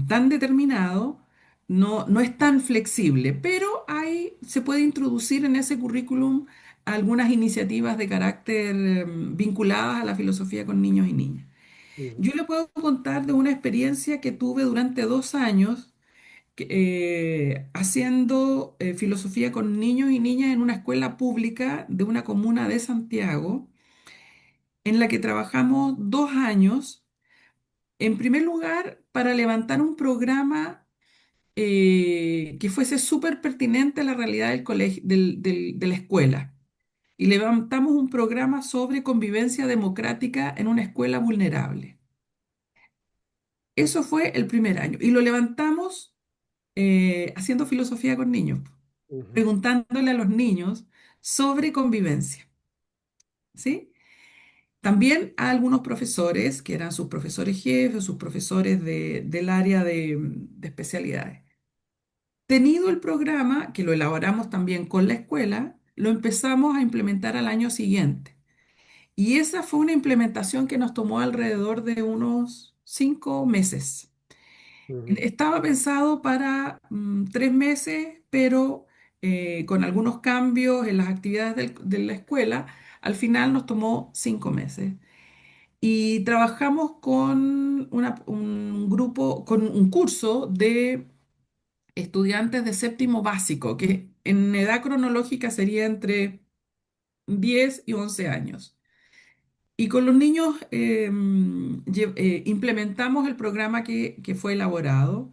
tan determinado, no es tan flexible, pero se puede introducir en ese currículum algunas iniciativas de carácter vinculadas a la filosofía con niños y niñas. ujú, Yo le puedo contar de una experiencia que tuve durante 2 años haciendo filosofía con niños y niñas en una escuela pública de una comuna de Santiago, en la que trabajamos 2 años, en primer lugar, para levantar un programa que fuese súper pertinente a la realidad del colegio, de la escuela. Y levantamos un programa sobre convivencia democrática en una escuela vulnerable. Eso fue el primer año. Y lo levantamos haciendo filosofía con niños, ujú, preguntándole a los niños sobre convivencia, ¿sí? También a algunos profesores, que eran sus profesores jefes, sus profesores del área de especialidades. Tenido el programa, que lo elaboramos también con la escuela, lo empezamos a implementar al año siguiente. Y esa fue una implementación que nos tomó alrededor de unos 5 meses. ujú, Estaba pensado para 3 meses, pero con algunos cambios en las actividades de la escuela, al final nos tomó 5 meses. Y trabajamos con un grupo, con un curso de estudiantes de séptimo básico, que en edad cronológica sería entre 10 y 11 años. Y con los niños implementamos el programa que fue elaborado.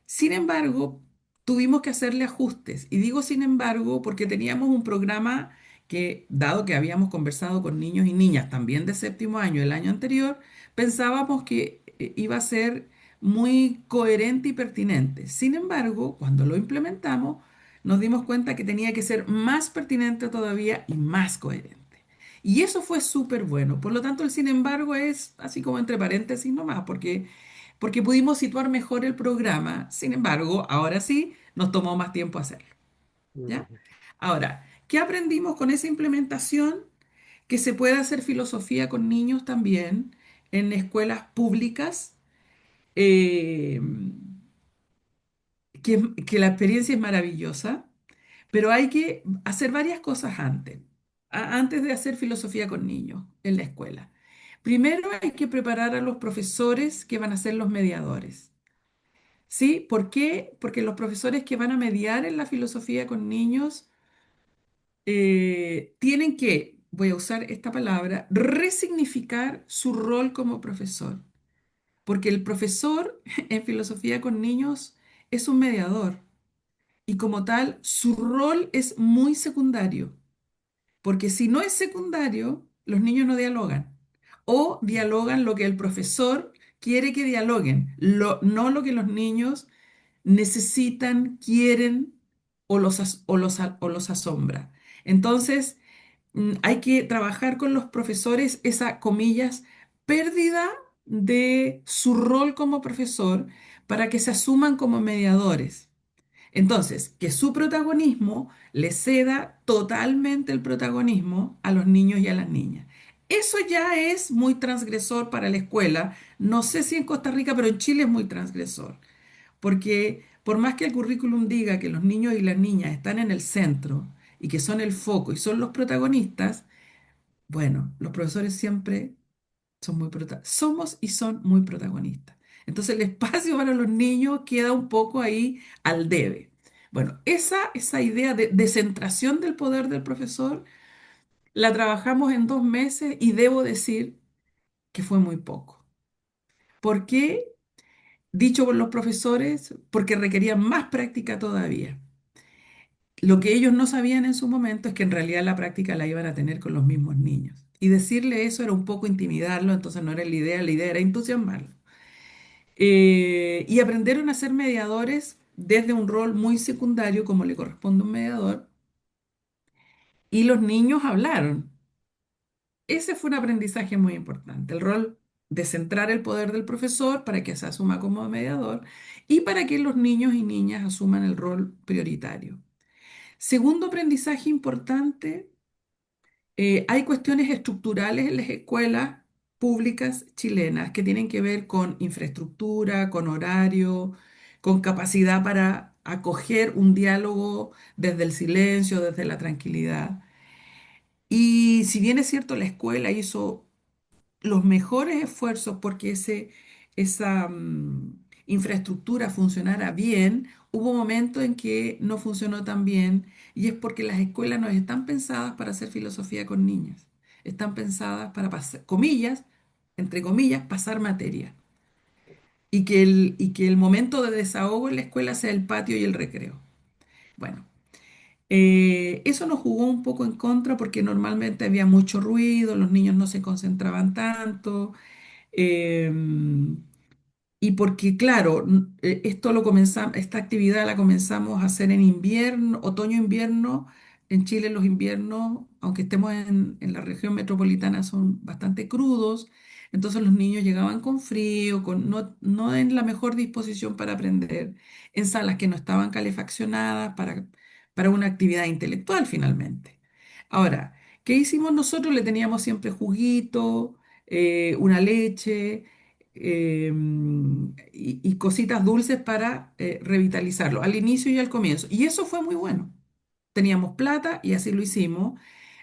Sin embargo, tuvimos que hacerle ajustes. Y digo sin embargo porque teníamos un programa que, dado que habíamos conversado con niños y niñas también de séptimo año el año anterior, pensábamos que iba a ser muy coherente y pertinente. Sin embargo, cuando lo implementamos, nos dimos cuenta que tenía que ser más pertinente todavía y más coherente. Y eso fue súper bueno. Por lo tanto, el sin embargo es así como entre paréntesis nomás, porque pudimos situar mejor el programa. Sin embargo, ahora sí, nos tomó más tiempo hacerlo, ¿ya? ujú, Ahora, ¿qué aprendimos con esa implementación? Que se puede hacer filosofía con niños también en escuelas públicas, eh, que la experiencia es maravillosa, pero hay que hacer varias cosas antes, antes de hacer filosofía con niños en la escuela. Primero hay que preparar a los profesores que van a ser los mediadores. ¿Sí? ¿Por qué? Porque los profesores que van a mediar en la filosofía con niños tienen que, voy a usar esta palabra, resignificar su rol como profesor. Porque el profesor en filosofía con niños es un mediador y como tal su rol es muy secundario. Porque si no es secundario, los niños no dialogan o dialogan lo que el profesor quiere que dialoguen, no lo que los niños necesitan, quieren o los asombra. Entonces, hay que trabajar con los profesores esa, comillas, pérdida de su rol como profesor para que se asuman como mediadores. Entonces, que su protagonismo le ceda totalmente el protagonismo a los niños y a las niñas. Eso ya es muy transgresor para la escuela. No sé si en Costa Rica, pero en Chile es muy transgresor. Porque por más que el currículum diga que los niños y las niñas están en el centro y que son el foco y son los protagonistas, bueno, los profesores siempre somos y son muy protagonistas. Entonces el espacio para los niños queda un poco ahí al debe. Bueno, esa idea de descentración del poder del profesor la trabajamos en 2 meses y debo decir que fue muy poco. ¿Por qué? Dicho por los profesores, porque requerían más práctica todavía. Lo que ellos no sabían en su momento es que en realidad la práctica la iban a tener con los mismos niños. Y decirle eso era un poco intimidarlo, entonces no era la idea era entusiasmarlo. Y aprendieron a ser mediadores desde un rol muy secundario, como le corresponde a un mediador, y los niños hablaron. Ese fue un aprendizaje muy importante, el rol de centrar el poder del profesor para que se asuma como mediador y para que los niños y niñas asuman el rol prioritario. Segundo aprendizaje importante, hay cuestiones estructurales en las escuelas públicas chilenas que tienen que ver con infraestructura, con horario, con capacidad para acoger un diálogo desde el silencio, desde la tranquilidad. Y si bien es cierto, la escuela hizo los mejores esfuerzos porque esa infraestructura funcionara bien, hubo momentos en que no funcionó tan bien y es porque las escuelas no están pensadas para hacer filosofía con niñas, están pensadas para pasar, comillas, entre comillas, pasar materia y que el momento de desahogo en la escuela sea el patio y el recreo. Bueno, eso nos jugó un poco en contra porque normalmente había mucho ruido, los niños no se concentraban tanto. Em, y porque, claro, esta actividad la comenzamos a hacer en invierno, otoño-invierno. En Chile los inviernos, aunque estemos en la región metropolitana, son bastante crudos. Entonces los niños llegaban con frío, no en la mejor disposición para aprender, en salas que no estaban calefaccionadas para una actividad intelectual finalmente. Ahora, ¿qué hicimos nosotros? Le teníamos siempre juguito, una leche y cositas dulces para revitalizarlo, al inicio y al comienzo. Y eso fue muy bueno. Teníamos plata y así lo hicimos,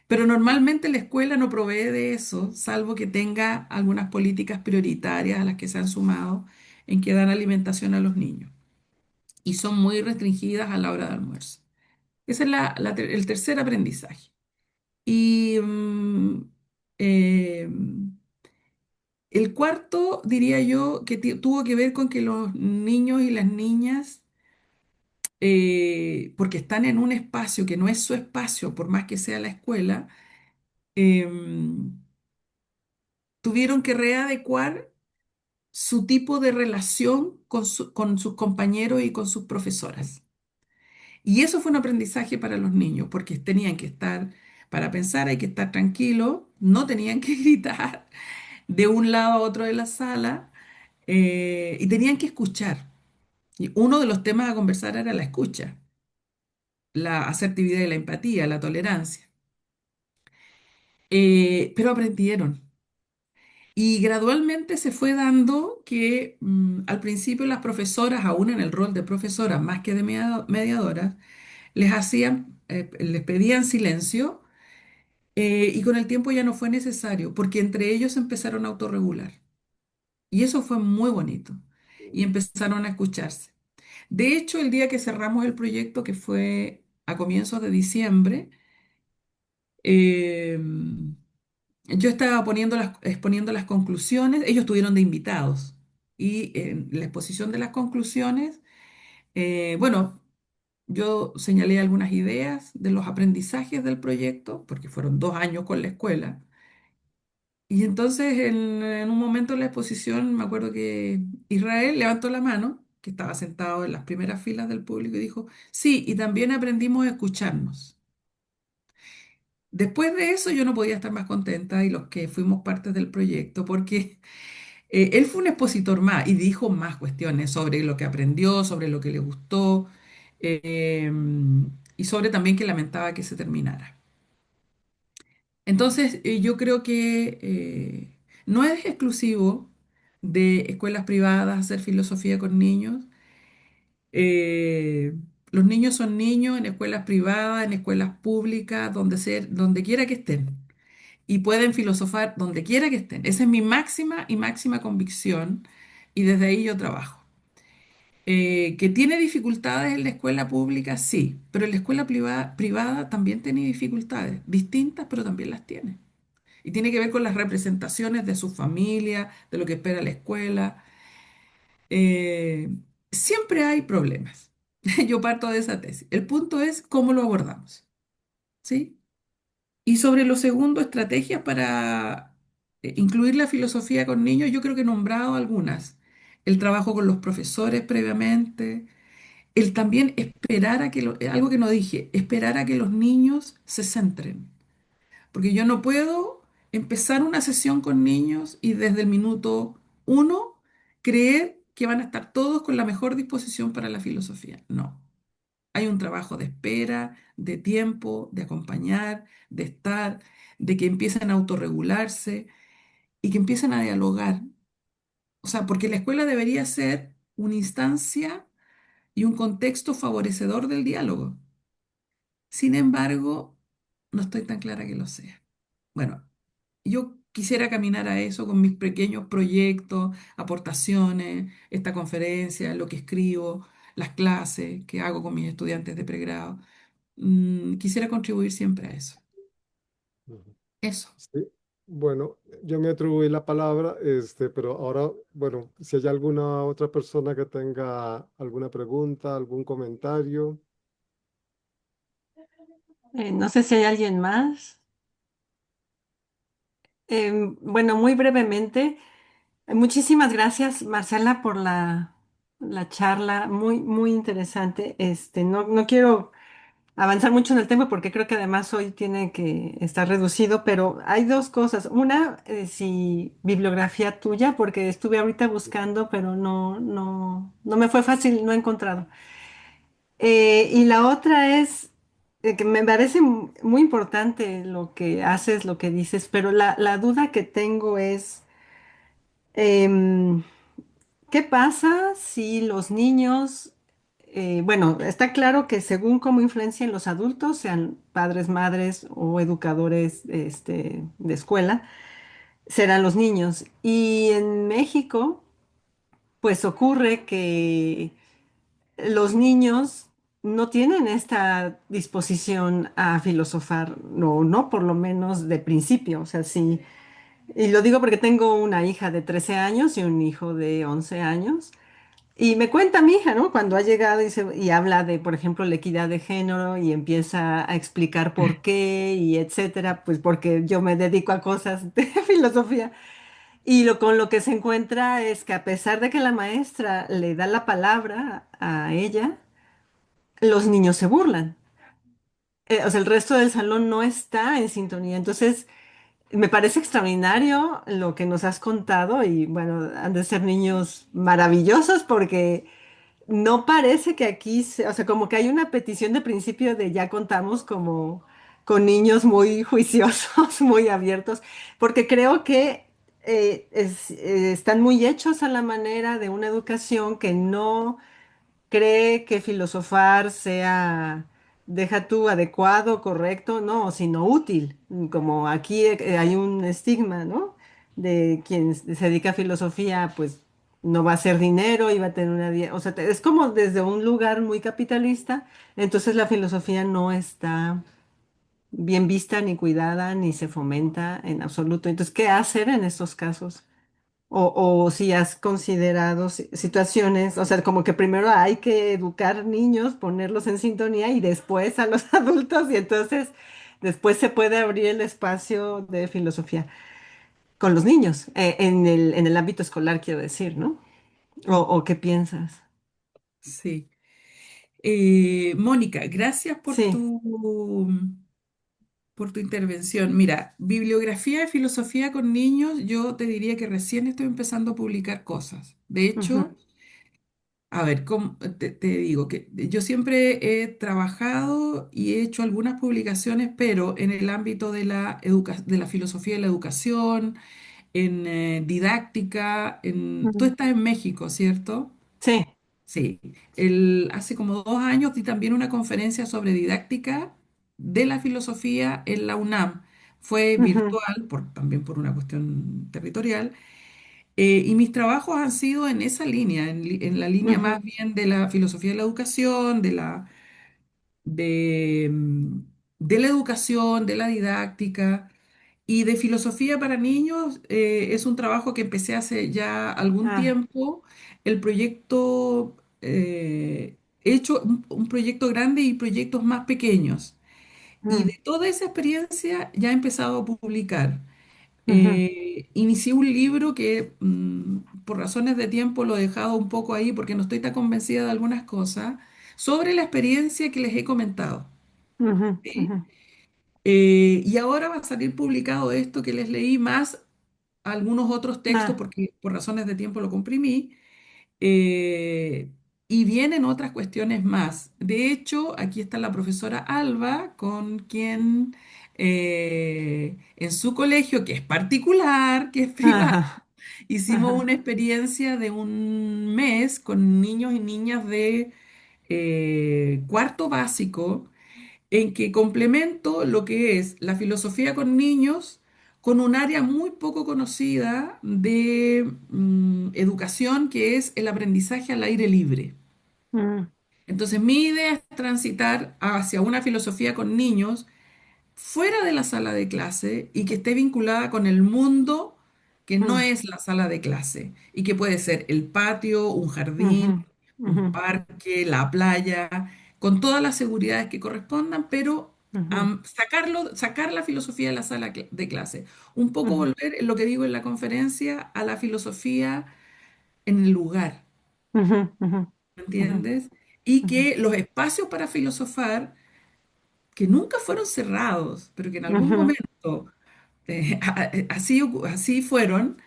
pero normalmente la escuela no provee de eso, salvo que tenga algunas políticas prioritarias a las que se han sumado en que dan alimentación a los niños. Y son muy restringidas a la hora de almuerzo. Ese es el tercer aprendizaje. Y eh, el cuarto, diría yo, que tuvo que ver con que los niños y las niñas, porque están en un espacio que no es su espacio, por más que sea la escuela, em, tuvieron que readecuar su tipo de relación con sus compañeros y con sus profesoras. Y eso fue un aprendizaje para los niños, porque tenían que estar, para pensar hay que estar tranquilo, no tenían que gritar de un lado a otro de la sala y tenían que escuchar. Y uno de los temas a conversar era la escucha, la asertividad y la empatía, la tolerancia. Pero aprendieron. Y gradualmente se fue dando que al principio las profesoras, aún en el rol de profesoras más que de mediadoras, les pedían silencio y con el tiempo ya no fue necesario, porque entre ellos se empezaron a autorregular. Y eso fue muy bonito. Y empezaron a escucharse. De hecho, el día que cerramos el proyecto, que fue a comienzos de diciembre, eh, yo estaba exponiendo las conclusiones, ellos estuvieron de invitados. Y en la exposición de las conclusiones, bueno, yo señalé algunas ideas de los aprendizajes del proyecto, porque fueron 2 años con la escuela. Y entonces en un momento de la exposición me acuerdo que Israel levantó la mano, que estaba sentado en las primeras filas del público, y dijo, sí, y también aprendimos a escucharnos. Después de eso yo no podía estar más contenta y los que fuimos parte del proyecto, porque él fue un expositor más y dijo más cuestiones sobre lo que aprendió, sobre lo que le gustó. eh, y sobre también que lamentaba que se terminara. Entonces, yo creo que no es exclusivo de escuelas privadas hacer filosofía con niños. Eh, los niños son niños en escuelas privadas, en escuelas públicas, donde quiera que estén. Y pueden filosofar donde quiera que estén. Esa es mi máxima y máxima convicción y desde ahí yo trabajo. ¿Que tiene dificultades en la escuela pública? Sí, pero en la escuela privada también tiene dificultades, distintas, pero también las tiene. Y tiene que ver con las representaciones de su familia, de lo que espera la escuela. Eh, Siempre hay problemas. Yo parto de esa tesis. El punto es cómo lo abordamos, ¿sí? Y sobre lo segundo, estrategias para incluir la filosofía con niños, yo creo que he nombrado algunas. El trabajo con los profesores previamente, el también esperar a que, algo que no dije, esperar a que los niños se centren. Porque yo no puedo empezar una sesión con niños y desde el minuto uno creer que van a estar todos con la mejor disposición para la filosofía. No. Hay un trabajo de espera, de tiempo, de acompañar, de estar, de que empiecen a autorregularse y que empiecen a dialogar. O sea, porque la escuela debería ser una instancia y un contexto favorecedor del diálogo. Sin embargo, no estoy tan clara que lo sea. Bueno, yo quisiera caminar a eso con mis pequeños proyectos, aportaciones, esta conferencia, lo que escribo, las clases que hago con mis estudiantes de pregrado. Quisiera contribuir siempre a eso. Ujú. Eso. Sí. Bueno, yo me atribuí la palabra, pero ahora, bueno, si hay alguna otra persona que tenga alguna pregunta, algún comentario. No sé si hay alguien más. Bueno, muy brevemente, muchísimas gracias, Marcela, por la charla, muy, muy interesante. No quiero avanzar mucho en el tema porque creo que además hoy tiene que estar reducido, pero hay dos cosas. Una, si bibliografía tuya, porque estuve ahorita buscando, pero no me fue fácil, no he encontrado. Y la otra es que me parece muy importante lo que haces, lo que dices, pero la duda que tengo es, em, ¿qué pasa si los niños, bueno, está claro que según cómo influencian los adultos, sean padres, madres o educadores, de escuela, serán los niños? Y en México, pues ocurre que los niños no tienen esta disposición a filosofar, no, por lo menos de principio. O sea, sí, y lo digo porque tengo una hija de 13 años y un hijo de 11 años. Y me cuenta mi hija, ¿no? Cuando ha llegado y habla de, por ejemplo, la equidad de género y empieza a explicar por qué y etcétera, pues porque yo me dedico a cosas de filosofía. Y con lo que se encuentra es que a pesar de que la maestra le da la palabra a ella, los niños se burlan. O sea, el resto del salón no está en sintonía. Entonces, me parece extraordinario lo que nos has contado y bueno, han de ser niños maravillosos porque no parece que aquí, o sea, como que hay una petición de principio de ya contamos como con niños muy juiciosos, muy abiertos, porque creo que están muy hechos a la manera de una educación que no cree que filosofar sea, deja tú adecuado, correcto, no, sino útil. Como aquí hay un estigma, ¿no? De quien se dedica a filosofía, pues no va a hacer dinero y va a tener una vida. O sea, es como desde un lugar muy capitalista, entonces la filosofía no está bien vista, ni cuidada, ni se fomenta en absoluto. Entonces, ¿qué hacer en estos casos? O si has considerado situaciones, o sea, como que primero hay que educar niños, ponerlos en sintonía y después a los adultos y entonces después se puede abrir el espacio de filosofía con los niños, en el ámbito escolar, quiero decir, ¿no? O qué piensas? Sí. Mónica, gracias Sí. por tu intervención. Mira, bibliografía de filosofía con niños, yo te diría que recién estoy empezando a publicar cosas. De Ujú. hecho, A ver, te digo que yo siempre he trabajado y he hecho algunas publicaciones, pero en el ámbito de de la filosofía de la educación, en didáctica, tú Ujú. estás en México, ¿cierto? Sí. Sí. Hace como 2 años di también una conferencia sobre didáctica de la filosofía en la UNAM. Fue Ujú, virtual, también por una cuestión territorial. Y mis trabajos han sido en esa línea, en la línea ujú, más bien de la filosofía de la educación, de, mm, de la educación, de la didáctica y de filosofía para niños. Es un trabajo que empecé hace ya algún ah, tiempo. El proyecto, he hecho un proyecto grande y proyectos más pequeños. Y mm, de toda esa experiencia ya he empezado a publicar. ujú, Inicié un libro que por razones de tiempo lo he dejado un poco ahí porque no estoy tan convencida de algunas cosas, sobre la experiencia que les he comentado. ujú, ¿Sí? ujú. Y ahora va a salir publicado esto que les leí más algunos otros textos Ah, porque por razones de tiempo lo comprimí. eh, y vienen otras cuestiones más. De hecho, aquí está la profesora Alba, con quien en su colegio, que es particular, que es privado, ajá, hicimos una ajá, experiencia de un mes con niños y niñas de cuarto básico, en que complemento lo que es la filosofía con niños con un área muy poco conocida de educación, que es el aprendizaje al aire libre. mm, Entonces, mi idea es transitar hacia una filosofía con niños fuera de la sala de clase y que esté vinculada con el mundo que no mm, es la sala de clase y que puede ser el patio, un jardín, ujú, un ujú, parque, la playa, con todas las seguridades que correspondan, pero ujú, sacar la filosofía de la sala de clase. Un poco ujú, volver, en lo que digo en la conferencia, a la filosofía en el lugar, ujú, ujú, ¿me ujú, entiendes? Y ujú, que los espacios para filosofar, que nunca fueron cerrados, pero que en algún ujú, momento así fueron,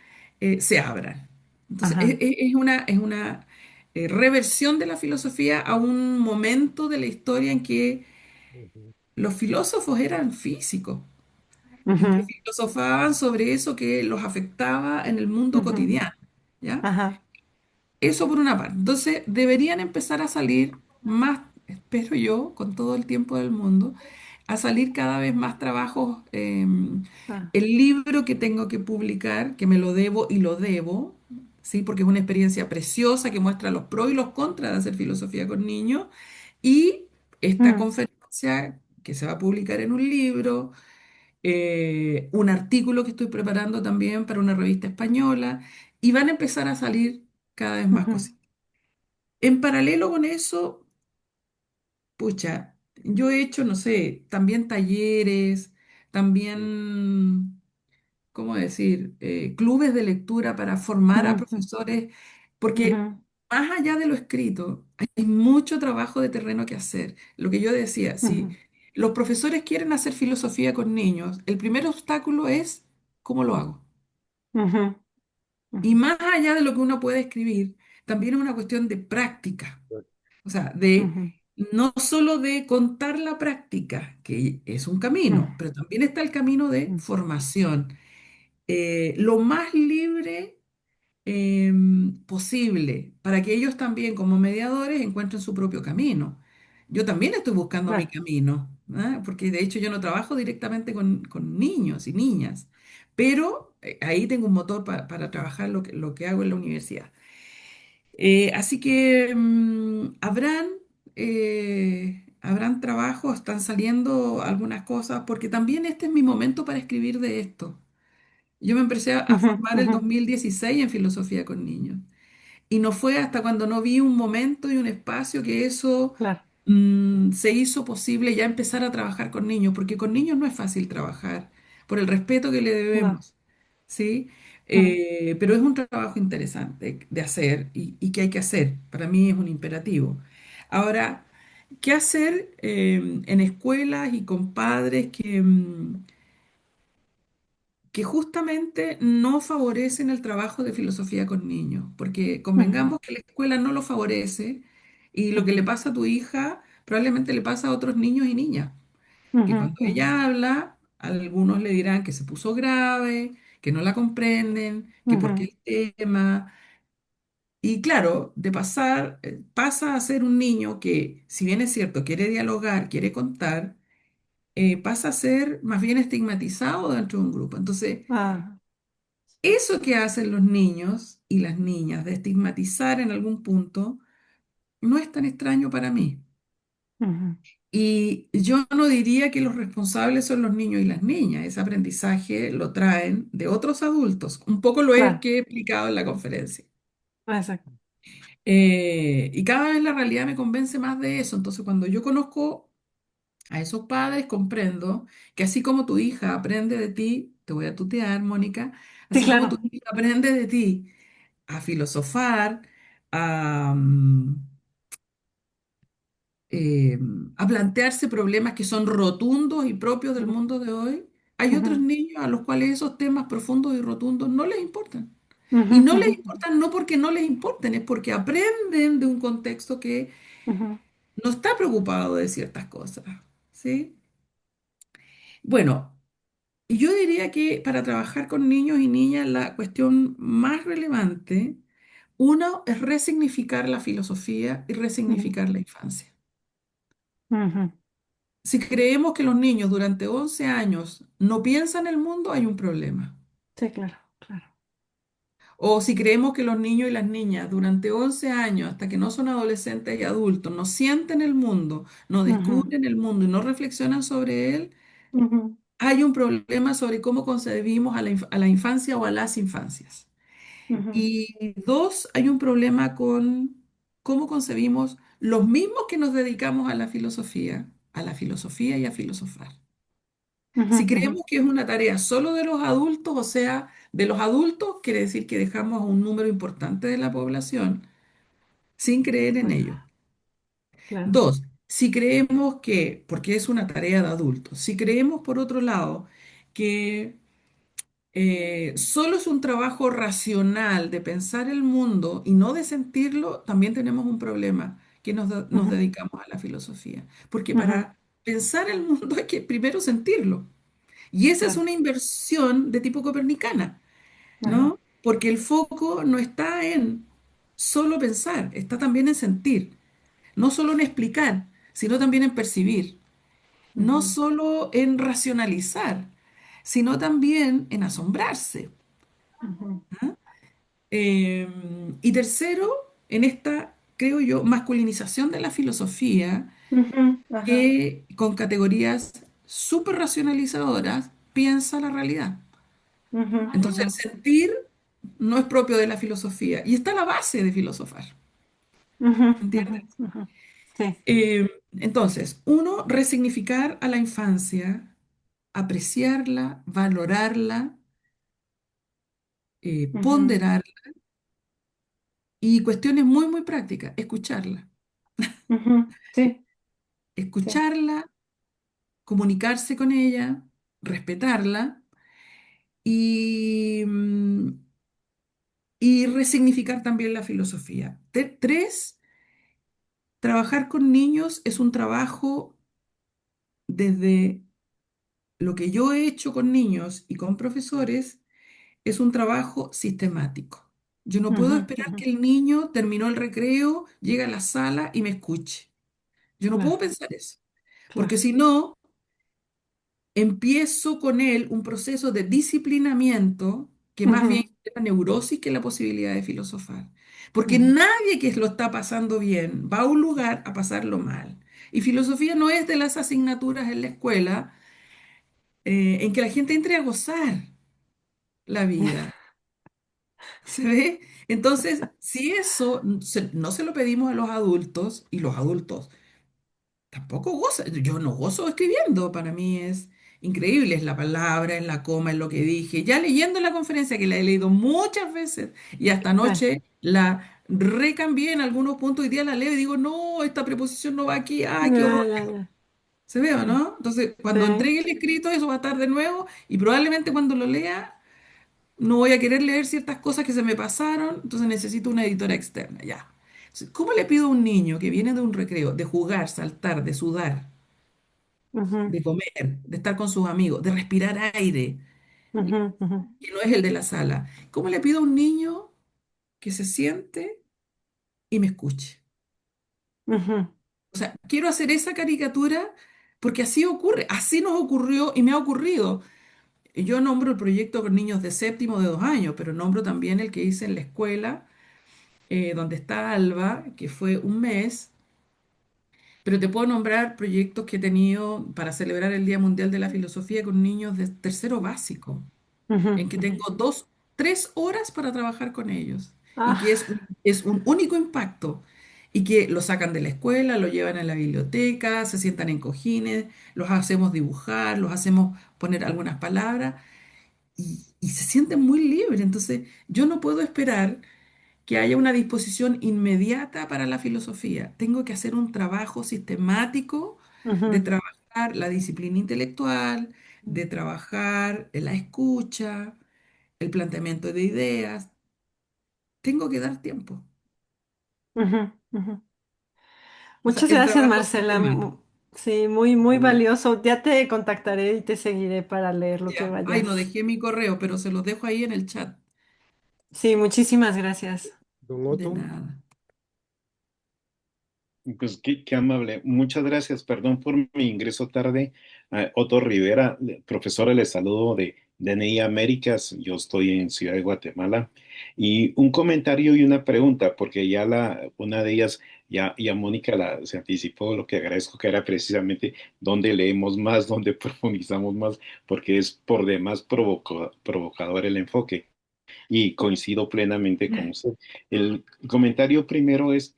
se abran. Entonces, ajá, es una reversión de la filosofía a un momento de la historia en que Ujú, los filósofos eran físicos y que ujú, filosofaban sobre eso que los afectaba en el mundo ujú, cotidiano, ¿ya? ajá, Eso por una parte. Entonces, deberían empezar a salir más, espero yo, con todo el tiempo del mundo, a salir cada vez más trabajos. ah, El libro que tengo que publicar, que me lo debo y lo debo, ¿sí? Porque es una experiencia preciosa que muestra los pros y los contras de hacer filosofía con niños. Y esta mm, conferencia que se va a publicar en un libro, un artículo que estoy preparando también para una revista española, y van a empezar a salir cada vez más ujú, cositas. En paralelo con eso, pucha, yo he hecho, no sé, también talleres, también, ¿cómo decir? Clubes de lectura para formar a ujú, profesores, porque ujú, más allá de lo escrito, hay mucho trabajo de terreno que hacer. Lo que yo decía, si ujú, los profesores quieren hacer filosofía con niños, el primer obstáculo es ¿cómo lo hago? ujú, Y ujú, más allá de lo que uno puede escribir, también es una cuestión de práctica. O sea, de ujú, no solo de contar la práctica, que es un ujú, camino, pero también está el camino de formación. Lo más libre posible para que ellos también como mediadores encuentren su propio camino. Yo también estoy buscando mi claro, camino, ¿ah? Porque de hecho yo no trabajo directamente con niños y niñas, pero ahí tengo un motor para trabajar lo que hago en la universidad. Así que habrán trabajos, están saliendo algunas cosas, porque también este es mi momento para escribir de esto. Yo me empecé a ujú, formar el ujú, 2016 en filosofía con niños. Y no fue hasta cuando no vi un momento y un espacio que eso claro, se hizo posible ya empezar a trabajar con niños, porque con niños no es fácil trabajar, por el respeto que le no, debemos, ¿sí? mm, Pero es un trabajo interesante de hacer y que hay que hacer. Para mí es un imperativo. Ahora, ¿qué hacer en escuelas y con padres que justamente no favorecen el trabajo de filosofía con niños, porque Ujú, convengamos que la escuela no lo favorece y lo que le ujú, pasa a tu hija probablemente le pasa a otros niños y niñas, que ujú, cuando ujú, ella habla, algunos le dirán que se puso grave, que no la comprenden, que por ujú. qué el tema. Y claro, de pasar, pasa a ser un niño que, si bien es cierto, quiere dialogar, quiere contar, pasa a ser más bien estigmatizado dentro de un grupo. Entonces, Ah, eso que hacen los niños y las niñas de estigmatizar en algún punto no es tan extraño para mí. ujú. Y yo no diría que los responsables son los niños y las niñas. Ese aprendizaje lo traen de otros adultos. Un poco lo he, Claro, que he explicado en la conferencia. exacto. Y cada vez la realidad me convence más de eso. Entonces, cuando yo conozco a esos padres, comprendo que así como tu hija aprende de ti, te voy a tutear, Mónica, Sí, así como tu claro. hija aprende de ti a filosofar, a, eh, a plantearse problemas que son rotundos y propios del Ujú, mundo de hoy, hay otros ujú, niños a los cuales esos temas profundos y rotundos no les importan. ujú, Y no les ujú, importan no porque no les importen, es porque aprenden de un contexto que ujú, no está preocupado de ciertas cosas, ¿sí? Bueno, yo diría que para trabajar con niños y niñas la cuestión más relevante, uno, es resignificar la filosofía y ujú, resignificar la infancia. ujú. Si creemos que los niños durante 11 años no piensan el mundo, hay un problema. Sí, claro, claro. O si creemos que los niños y las niñas durante 11 años, hasta que no son adolescentes y adultos, no sienten el mundo, no Ujú, descubren el mundo y no reflexionan sobre él, ujú, hay un problema sobre cómo concebimos a la infancia o a las infancias. ujú, Y dos, hay un problema con cómo concebimos los mismos que nos dedicamos a la filosofía y a filosofar. ujú, Si ujú. creemos que es una tarea solo de los adultos, o sea, de los adultos, quiere decir que dejamos a un número importante de la población sin creer en Claro, ello. claro. Dos, si creemos que, porque es una tarea de adultos, si creemos por otro lado que solo es un trabajo racional de pensar el mundo y no de sentirlo, también tenemos un problema que nos Ujú, dedicamos a la filosofía. Porque ujú. para pensar el mundo hay que primero sentirlo. Y esa es Claro. una inversión de tipo copernicana, Ajá. ¿no? Porque el foco no está en solo pensar, está también en sentir, no solo en explicar, sino también en percibir, no Ujú, solo en racionalizar, sino también en asombrarse. ujú, Y tercero, en esta, creo yo, masculinización de la filosofía, ujú. Ajá. que con categorías súper racionalizadoras piensa la realidad. Ujú, Entonces, ujú, el sentir no es propio de la filosofía y está a la base de filosofar, ujú, ujú, ¿entiendes? ujú. Sí. Entonces, uno, resignificar a la infancia, apreciarla, valorarla, Ujú, ponderarla y cuestiones muy, muy prácticas, escucharla. ujú. Sí, sí. Escucharla, comunicarse con ella, respetarla y, y resignificar también la filosofía. Tres, trabajar con niños es un trabajo desde lo que yo he hecho con niños y con profesores, es un trabajo sistemático. Yo no puedo Ujú, esperar ujú. que el niño terminó el recreo, llegue a la sala y me escuche. Yo no puedo Claro, pensar eso, porque claro. si no, empiezo con él un proceso de disciplinamiento que más bien Ujú. es la neurosis que la posibilidad de filosofar. Porque Ujú. nadie que lo está pasando bien va a un lugar a pasarlo mal. Y filosofía no es de las asignaturas en la escuela en que la gente entre a gozar la vida. ¿Se ve? Entonces, si eso no se lo pedimos a los adultos, y los adultos tampoco gozan, yo no gozo escribiendo, para mí es increíble, es la palabra, es la coma, es lo que dije. Ya leyendo la conferencia, que la he leído muchas veces, y hasta Sí. anoche la recambié en algunos puntos, hoy día la leo y digo, no, esta preposición no va aquí, ay, qué Ya, horror. ya, ya. ¿Se ve o no? Entonces, cuando Sí. entregue el escrito, eso va a estar de nuevo y probablemente cuando lo lea no voy a querer leer ciertas cosas que se me pasaron, entonces necesito una editora externa, ya. Entonces, ¿cómo le pido a un niño que viene de un recreo, de jugar, saltar, de sudar, Ujú, de comer, de estar con sus amigos, de respirar aire, ujú, ujú, que no es el de la sala? ¿Cómo le pido a un niño que se siente y me escuche? ujú, O sea, quiero hacer esa caricatura porque así ocurre, así nos ocurrió y me ha ocurrido. Yo nombro el proyecto con niños de séptimo de 2 años, pero nombro también el que hice en la escuela, donde está Alba, que fue un mes. Pero te puedo nombrar proyectos que he tenido para celebrar el Día Mundial de la Filosofía con niños de tercero básico, ujú, en que ujú. tengo 3 horas para trabajar con ellos y que Ah, es un único impacto y que lo sacan de la escuela, lo llevan a la biblioteca, se sientan en cojines, los hacemos dibujar, los hacemos poner algunas palabras y se sienten muy libres. Entonces, yo no puedo esperar que haya una disposición inmediata para la filosofía. Tengo que hacer un trabajo sistemático de ujú, trabajar la disciplina intelectual, de trabajar la escucha, el planteamiento de ideas. Tengo que dar tiempo. ujú, ujú. O sea, Muchas el gracias, trabajo Marcela. sistemático. Sí, muy, muy Mm, valioso. Ya te contactaré y te seguiré para leer lo que Ya. Ay, no vayas. dejé mi correo, pero se los dejo ahí en el chat. Sí, muchísimas gracias. Don De Otto, nada. Pues qué amable. Muchas gracias. Perdón por mi ingreso tarde. Otto Rivera, profesora, le saludo de NI Américas. Yo estoy en Ciudad de Guatemala. Y un comentario y una pregunta, porque ya una de ellas, ya Mónica se anticipó, lo que agradezco que era precisamente dónde leemos más, dónde profundizamos más, porque es por demás provocador el enfoque y coincido plenamente con usted. El comentario primero es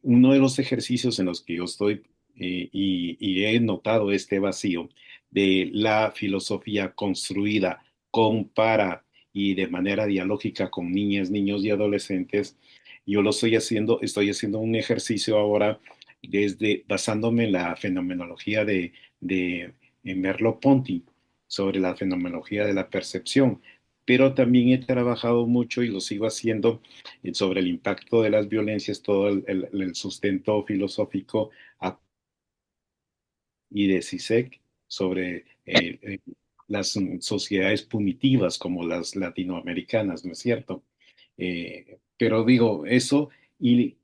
uno de los ejercicios en los que yo estoy y he notado este vacío de la filosofía construida con, para y de manera dialógica con niñas, niños y adolescentes. Yo lo estoy haciendo un ejercicio ahora basándome en la fenomenología de Merleau-Ponty sobre la fenomenología de la percepción, pero también he trabajado mucho y lo sigo haciendo sobre el impacto de las violencias, todo el sustento filosófico y de CISEC sobre las sociedades punitivas como las latinoamericanas, ¿no es cierto? Pero digo, eso, y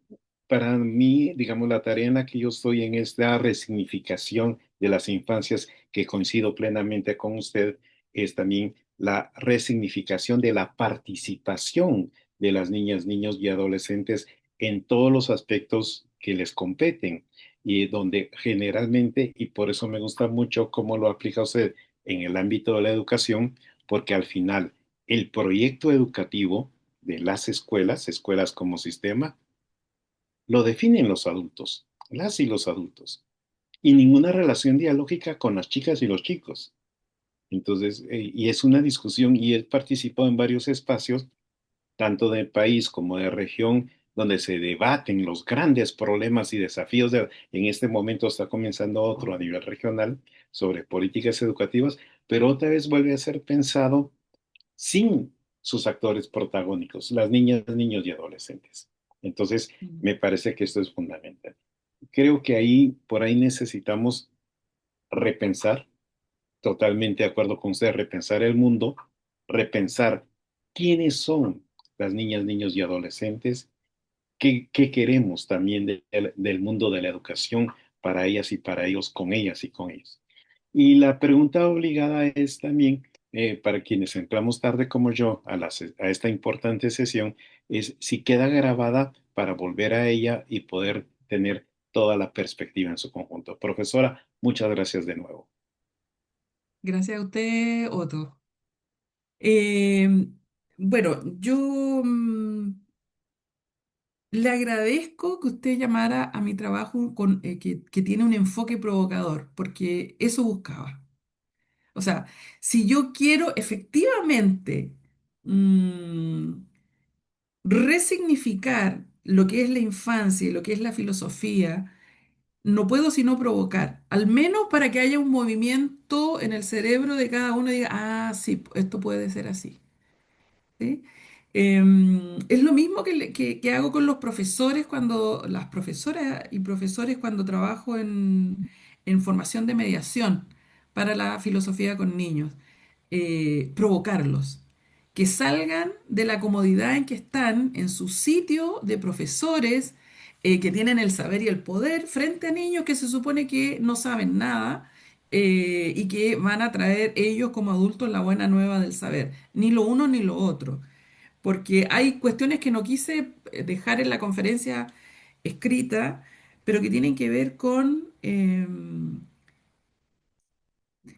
para mí, digamos, la tarea en la que yo estoy en es la resignificación de las infancias, que coincido plenamente con usted, es también la resignificación de la participación de las niñas, niños y adolescentes en todos los aspectos que les competen y donde generalmente, y por eso me gusta mucho cómo lo aplica usted en el ámbito de la educación, porque al final el proyecto educativo de las escuelas, escuelas como sistema, lo definen los adultos, las y los adultos, y ninguna relación dialógica con las chicas y los chicos. Entonces, y es una discusión y he participado en varios espacios tanto de país como de región, donde se debaten los grandes problemas y desafíos. En este momento está comenzando otro a nivel regional sobre políticas educativas, pero otra vez vuelve a ser pensado sin sus actores protagónicos, las niñas, niños y adolescentes. Entonces, Mm. me parece que esto es fundamental. Creo que por ahí necesitamos repensar, totalmente de acuerdo con usted, repensar el mundo, repensar quiénes son las niñas, niños y adolescentes, qué queremos también del mundo de la educación para ellas y para ellos, con ellas y con ellos. Y la pregunta obligada es también, para quienes entramos tarde como yo a esta importante sesión, es si queda grabada para volver a ella y poder tener toda la perspectiva en su conjunto. Profesora, muchas gracias de nuevo. Gracias a usted, Otto. Eh, bueno, yo le agradezco que usted llamara a mi trabajo que tiene un enfoque provocador, porque eso buscaba. O sea, si yo quiero efectivamente mm, resignificar lo que es la infancia y lo que es la filosofía, no puedo sino provocar, al menos para que haya un movimiento en el cerebro de cada uno y diga, ah, sí, esto puede ser así. ¿Sí? Es lo mismo que hago con los profesores cuando, las profesoras y profesores cuando trabajo en formación de mediación para la filosofía con niños. Provocarlos, que salgan de la comodidad en que están en su sitio de profesores que tienen el saber y el poder frente a niños que se supone que no saben nada. Y que van a traer ellos como adultos la buena nueva del saber, ni lo uno ni lo otro, porque hay cuestiones que no quise dejar en la conferencia escrita, pero que tienen que ver con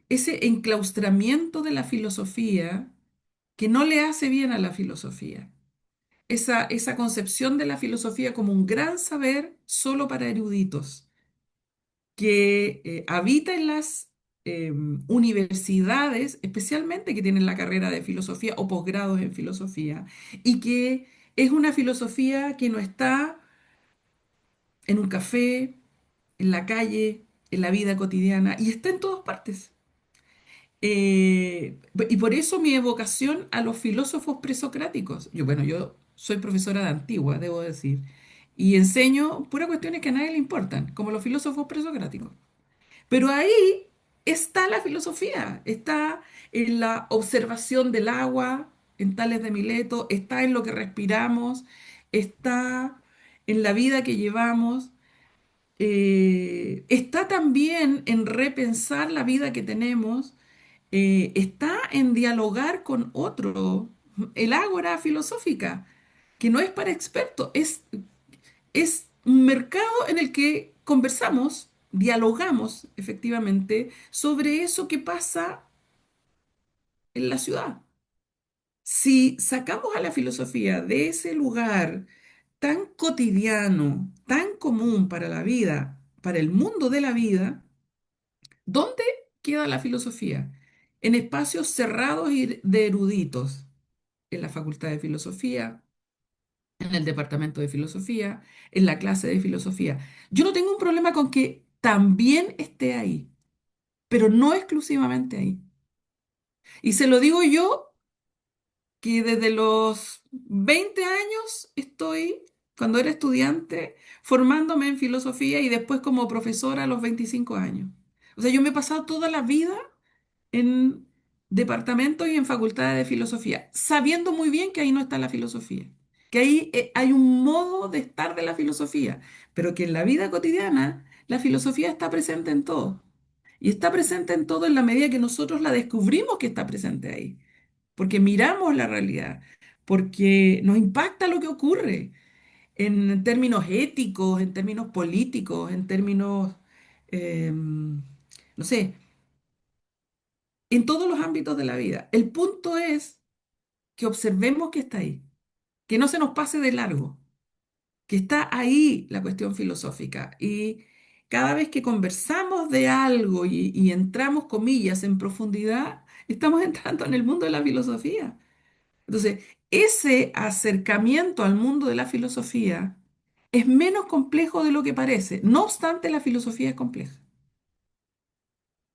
ese enclaustramiento de la filosofía que no le hace bien a la filosofía. Esa concepción de la filosofía como un gran saber solo para eruditos, que habita en las universidades, especialmente que tienen la carrera de filosofía o posgrados en filosofía, y que es una filosofía que no está en un café, en la calle, en la vida cotidiana, y está en todas partes. Y por eso mi evocación a los filósofos presocráticos. Bueno, yo soy profesora de Antigua, debo decir, y enseño puras cuestiones que a nadie le importan, como los filósofos presocráticos. Pero ahí está la filosofía, está en la observación del agua, en Tales de Mileto, está en lo que respiramos, está en la vida que llevamos, está también en repensar la vida que tenemos, está en dialogar con otro, el ágora filosófica, que no es para expertos, es un mercado en el que conversamos, dialogamos efectivamente sobre eso que pasa en la ciudad. Si sacamos a la filosofía de ese lugar tan cotidiano, tan común para la vida, para el mundo de la vida, ¿dónde queda la filosofía? En espacios cerrados y de eruditos, en la Facultad de Filosofía, en el departamento de filosofía, en la clase de filosofía. Yo no tengo un problema con que también esté ahí, pero no exclusivamente ahí. Y se lo digo yo, que desde los 20 años estoy, cuando era estudiante, formándome en filosofía y después como profesora a los 25 años. O sea, yo me he pasado toda la vida en departamentos y en facultades de filosofía, sabiendo muy bien que ahí no está la filosofía, que ahí hay un modo de estar de la filosofía, pero que en la vida cotidiana la filosofía está presente en todo. Y está presente en todo en la medida que nosotros la descubrimos que está presente ahí, porque miramos la realidad, porque nos impacta lo que ocurre en términos éticos, en términos políticos, en términos, no sé, en todos los ámbitos de la vida. El punto es que observemos que está ahí, que no se nos pase de largo, que está ahí la cuestión filosófica. Y cada vez que conversamos de algo y entramos, comillas, en profundidad, estamos entrando en el mundo de la filosofía. Entonces, ese acercamiento al mundo de la filosofía es menos complejo de lo que parece. No obstante, la filosofía es compleja,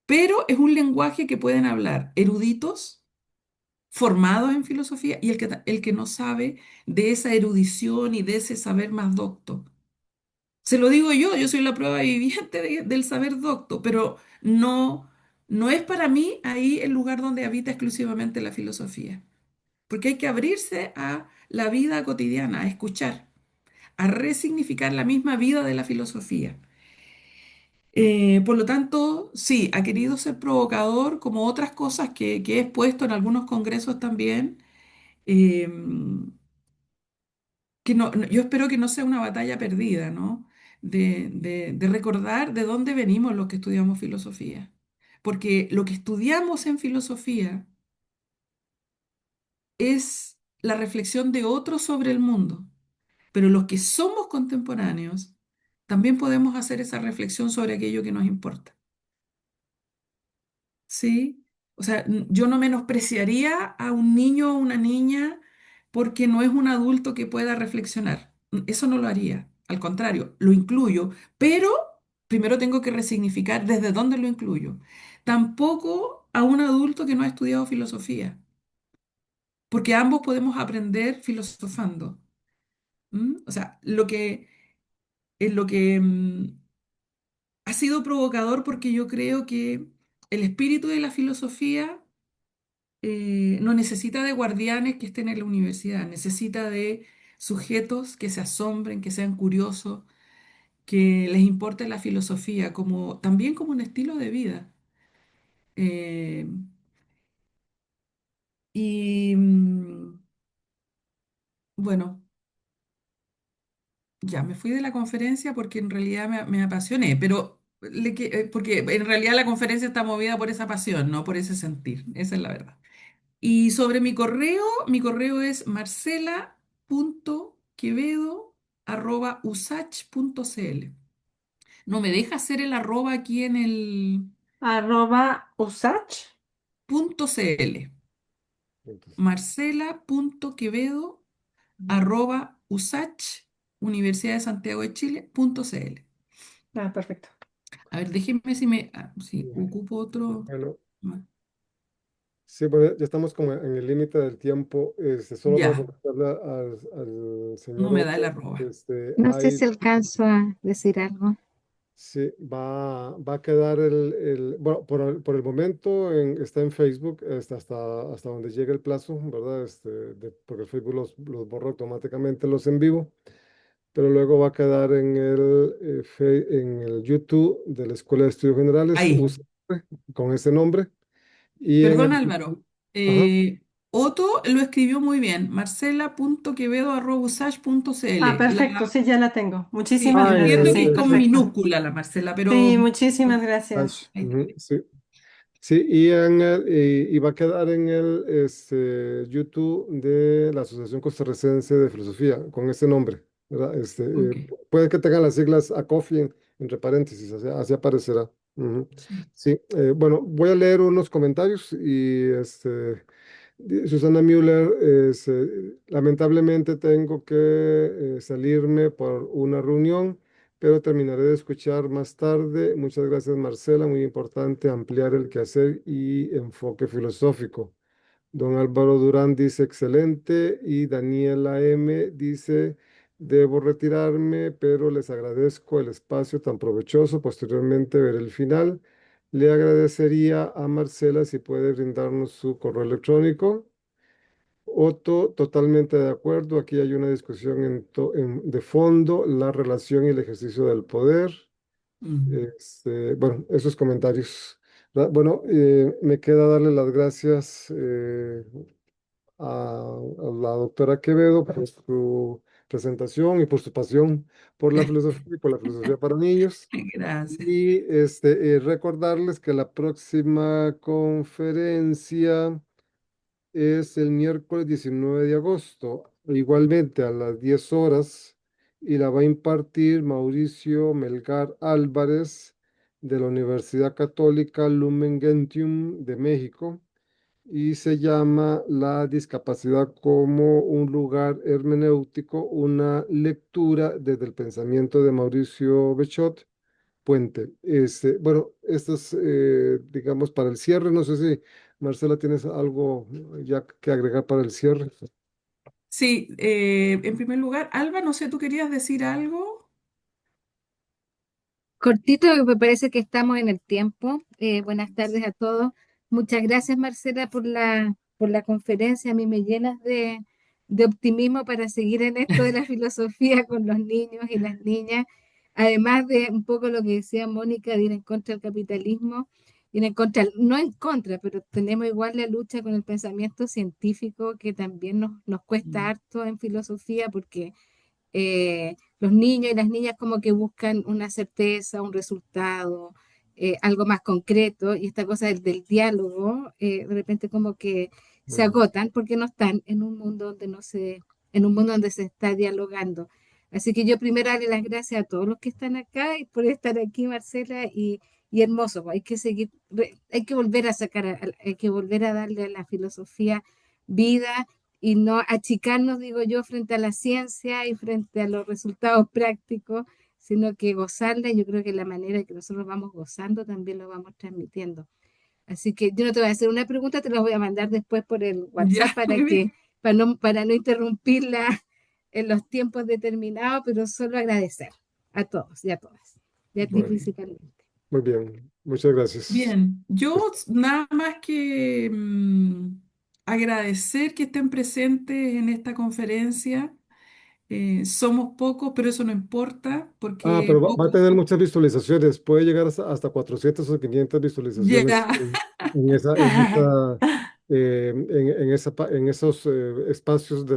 pero es un lenguaje que pueden hablar eruditos formados en filosofía y el que no sabe de esa erudición y de ese saber más docto. Se lo digo yo soy la prueba viviente del saber docto, pero no es para mí ahí el lugar donde habita exclusivamente la filosofía, porque hay que abrirse a la vida cotidiana, a escuchar, a resignificar la misma vida de la filosofía. Por lo tanto, sí, ha querido ser provocador como otras cosas que he expuesto en algunos congresos también. em, que yo espero que no sea una batalla perdida, ¿no? De recordar de dónde venimos los que estudiamos filosofía. Porque lo que estudiamos en filosofía es la reflexión de otros sobre el mundo. Pero los que somos contemporáneos también podemos hacer esa reflexión sobre aquello que nos importa. ¿Sí? O sea, yo no menospreciaría a un niño o una niña porque no es un adulto que pueda reflexionar. Eso no lo haría. Al contrario, lo incluyo, pero primero tengo que resignificar desde dónde lo incluyo. Tampoco a un adulto que no ha estudiado filosofía, porque ambos podemos aprender filosofando. O sea, lo que ha sido provocador porque yo creo que el espíritu de la filosofía no necesita de guardianes que estén en la universidad, necesita de sujetos que se asombren, que sean curiosos, que les importe la filosofía, como, también como un estilo de vida. Eh, y bueno, ya me fui de la conferencia porque en realidad me apasioné, pero porque en realidad la conferencia está movida por esa pasión, no por ese sentir, esa es la verdad. Y sobre mi correo es marcela.quevedo@usach.cl. No me deja hacer el arroba aquí en el @usach. punto .cl. Entonces, Marcela.quevedo arroba usach, Universidad de Santiago de Chile, .cl. Ah, perfecto. A ver, déjenme si ocupo otro. bueno, Ma- sí, bueno, ya estamos como en el límite del tiempo. Solo para Ya, contestarle al no señor me da el Otto, arroba. No sé hay, si alcanzo a decir algo. sí, va a quedar bueno, por el momento está en Facebook, hasta donde llegue el plazo, ¿verdad? Porque el Facebook los borra automáticamente los en vivo, pero luego va a quedar en el YouTube de la Escuela de Estudios Generales, Ahí. con ese nombre, y en Perdón, el Álvaro. YouTube, ajá, Otto lo escribió muy bien. Marcela.quevedo@usach.cl. Ah, perfecto, sí, ya la tengo. Sí, Muchísimas en gracias. entiendo que Sí, es con perfecto. minúscula la Marcela, Sí, pero muchísimas gracias. ahí está Ujú, bien. sí. Sí, y va a quedar en el YouTube de la Asociación Costarricense de Filosofía, con ese nombre, ¿verdad? Ok, Puede que tengan las siglas ACOFI entre paréntesis, así aparecerá. Ujú. sí. Sí, bueno, voy a leer unos comentarios Susana Müller, lamentablemente tengo que salirme por una reunión, pero terminaré de escuchar más tarde. Muchas gracias, Marcela. Muy importante ampliar el quehacer y enfoque filosófico. Don Álvaro Durán dice excelente y Daniela M dice debo retirarme, pero les agradezco el espacio tan provechoso. Posteriormente ver el final. Le agradecería a Marcela si puede brindarnos su correo electrónico. Otto, totalmente de acuerdo. Aquí hay una discusión de fondo, la relación y el ejercicio del poder. Mm. Bueno, esos comentarios. Bueno, me queda darle las gracias a la doctora Quevedo por su presentación y por su pasión por la filosofía y por la filosofía para niños. Gracias. Y recordarles que la próxima conferencia es el miércoles 19 de agosto, igualmente a las 10 horas, y la va a impartir Mauricio Melgar Álvarez de la Universidad Católica Lumen Gentium de México, y se llama La discapacidad como un lugar hermenéutico, una lectura desde el pensamiento de Mauricio Bechot Puente. Bueno, esto es, digamos, para el cierre. No sé si, Marcela, tienes algo ya que agregar para el cierre. Sí, en primer lugar, Alba, no sé, ¿tú querías decir algo? Cortito, que me parece que estamos en el tiempo. Buenas tardes a todos. Muchas gracias, Marcela, por la conferencia. A mí me llenas de optimismo para seguir en esto de la filosofía con los niños y las niñas. Además de un poco lo que decía Mónica, de ir en contra del capitalismo, ir en contra, no en contra, pero tenemos igual la lucha con el pensamiento científico que también nos cuesta Mm, harto en filosofía porque los niños y las niñas como que buscan una certeza, un resultado, algo más concreto, y esta cosa del diálogo, de repente como que se Ujú. agotan porque no están en un mundo donde no se, en un mundo donde se está dialogando. Así que yo primero darle las gracias a todos los que están acá y por estar aquí, Marcela, y hermoso, pues, hay que seguir, hay que volver a sacar, hay que volver a darle a la filosofía vida y no achicarnos, digo yo, frente a la ciencia y frente a los resultados prácticos sino que gozarla. Y yo creo que la manera que nosotros vamos gozando también lo vamos transmitiendo. Así que yo no te voy a hacer una pregunta, te la voy a mandar después por el WhatsApp Ya, muy bien. para no interrumpirla en los tiempos determinados, pero solo agradecer a todos y a todas, y a ti Bueno, principalmente. muy bien. Muchas gracias. Bien, yo nada más que agradecer que estén presentes en esta conferencia. Somos pocos, pero eso no importa, Ah, porque pero va a pocos tener muchas visualizaciones. Puede llegar hasta 400 o 500 visualizaciones ya. en esos espacios de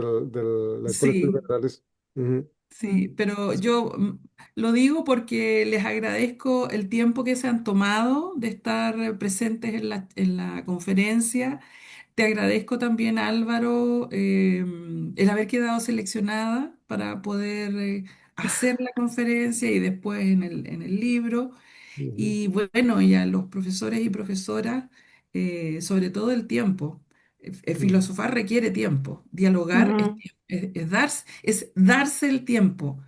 la Escuela de Estudios Sí, Generales. Ujú. sí, pero yo lo digo porque les agradezco el tiempo que se han tomado de estar presentes en la conferencia. Te agradezco también, Álvaro, el haber quedado seleccionada para poder hacer la conferencia y después en el libro. Ujú. Y bueno, y a los profesores y profesoras, sobre todo el tiempo. Ujú. Filosofar requiere tiempo, dialogar Ujú, es darse el tiempo.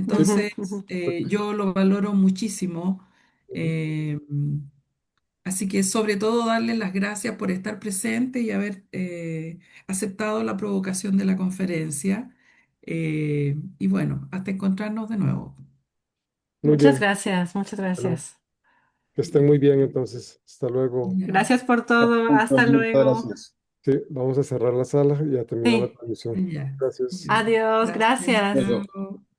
ujú, Entonces, ujú. yo lo valoro muchísimo. Ujú. eh, Así que sobre todo darles las gracias por estar presente y haber aceptado la provocación de la conferencia. Y bueno, hasta encontrarnos de nuevo. Muy Muchas bien. gracias, muchas Bueno, gracias. que estén muy bien entonces. Hasta luego. Ya, Gracias por todo. Hasta Muchas luego. gracias. Sí, vamos a cerrar la sala y a terminar la Sí, transmisión. ya, Gracias. ya. adiós, Gracias. gracias. Luego. Chao.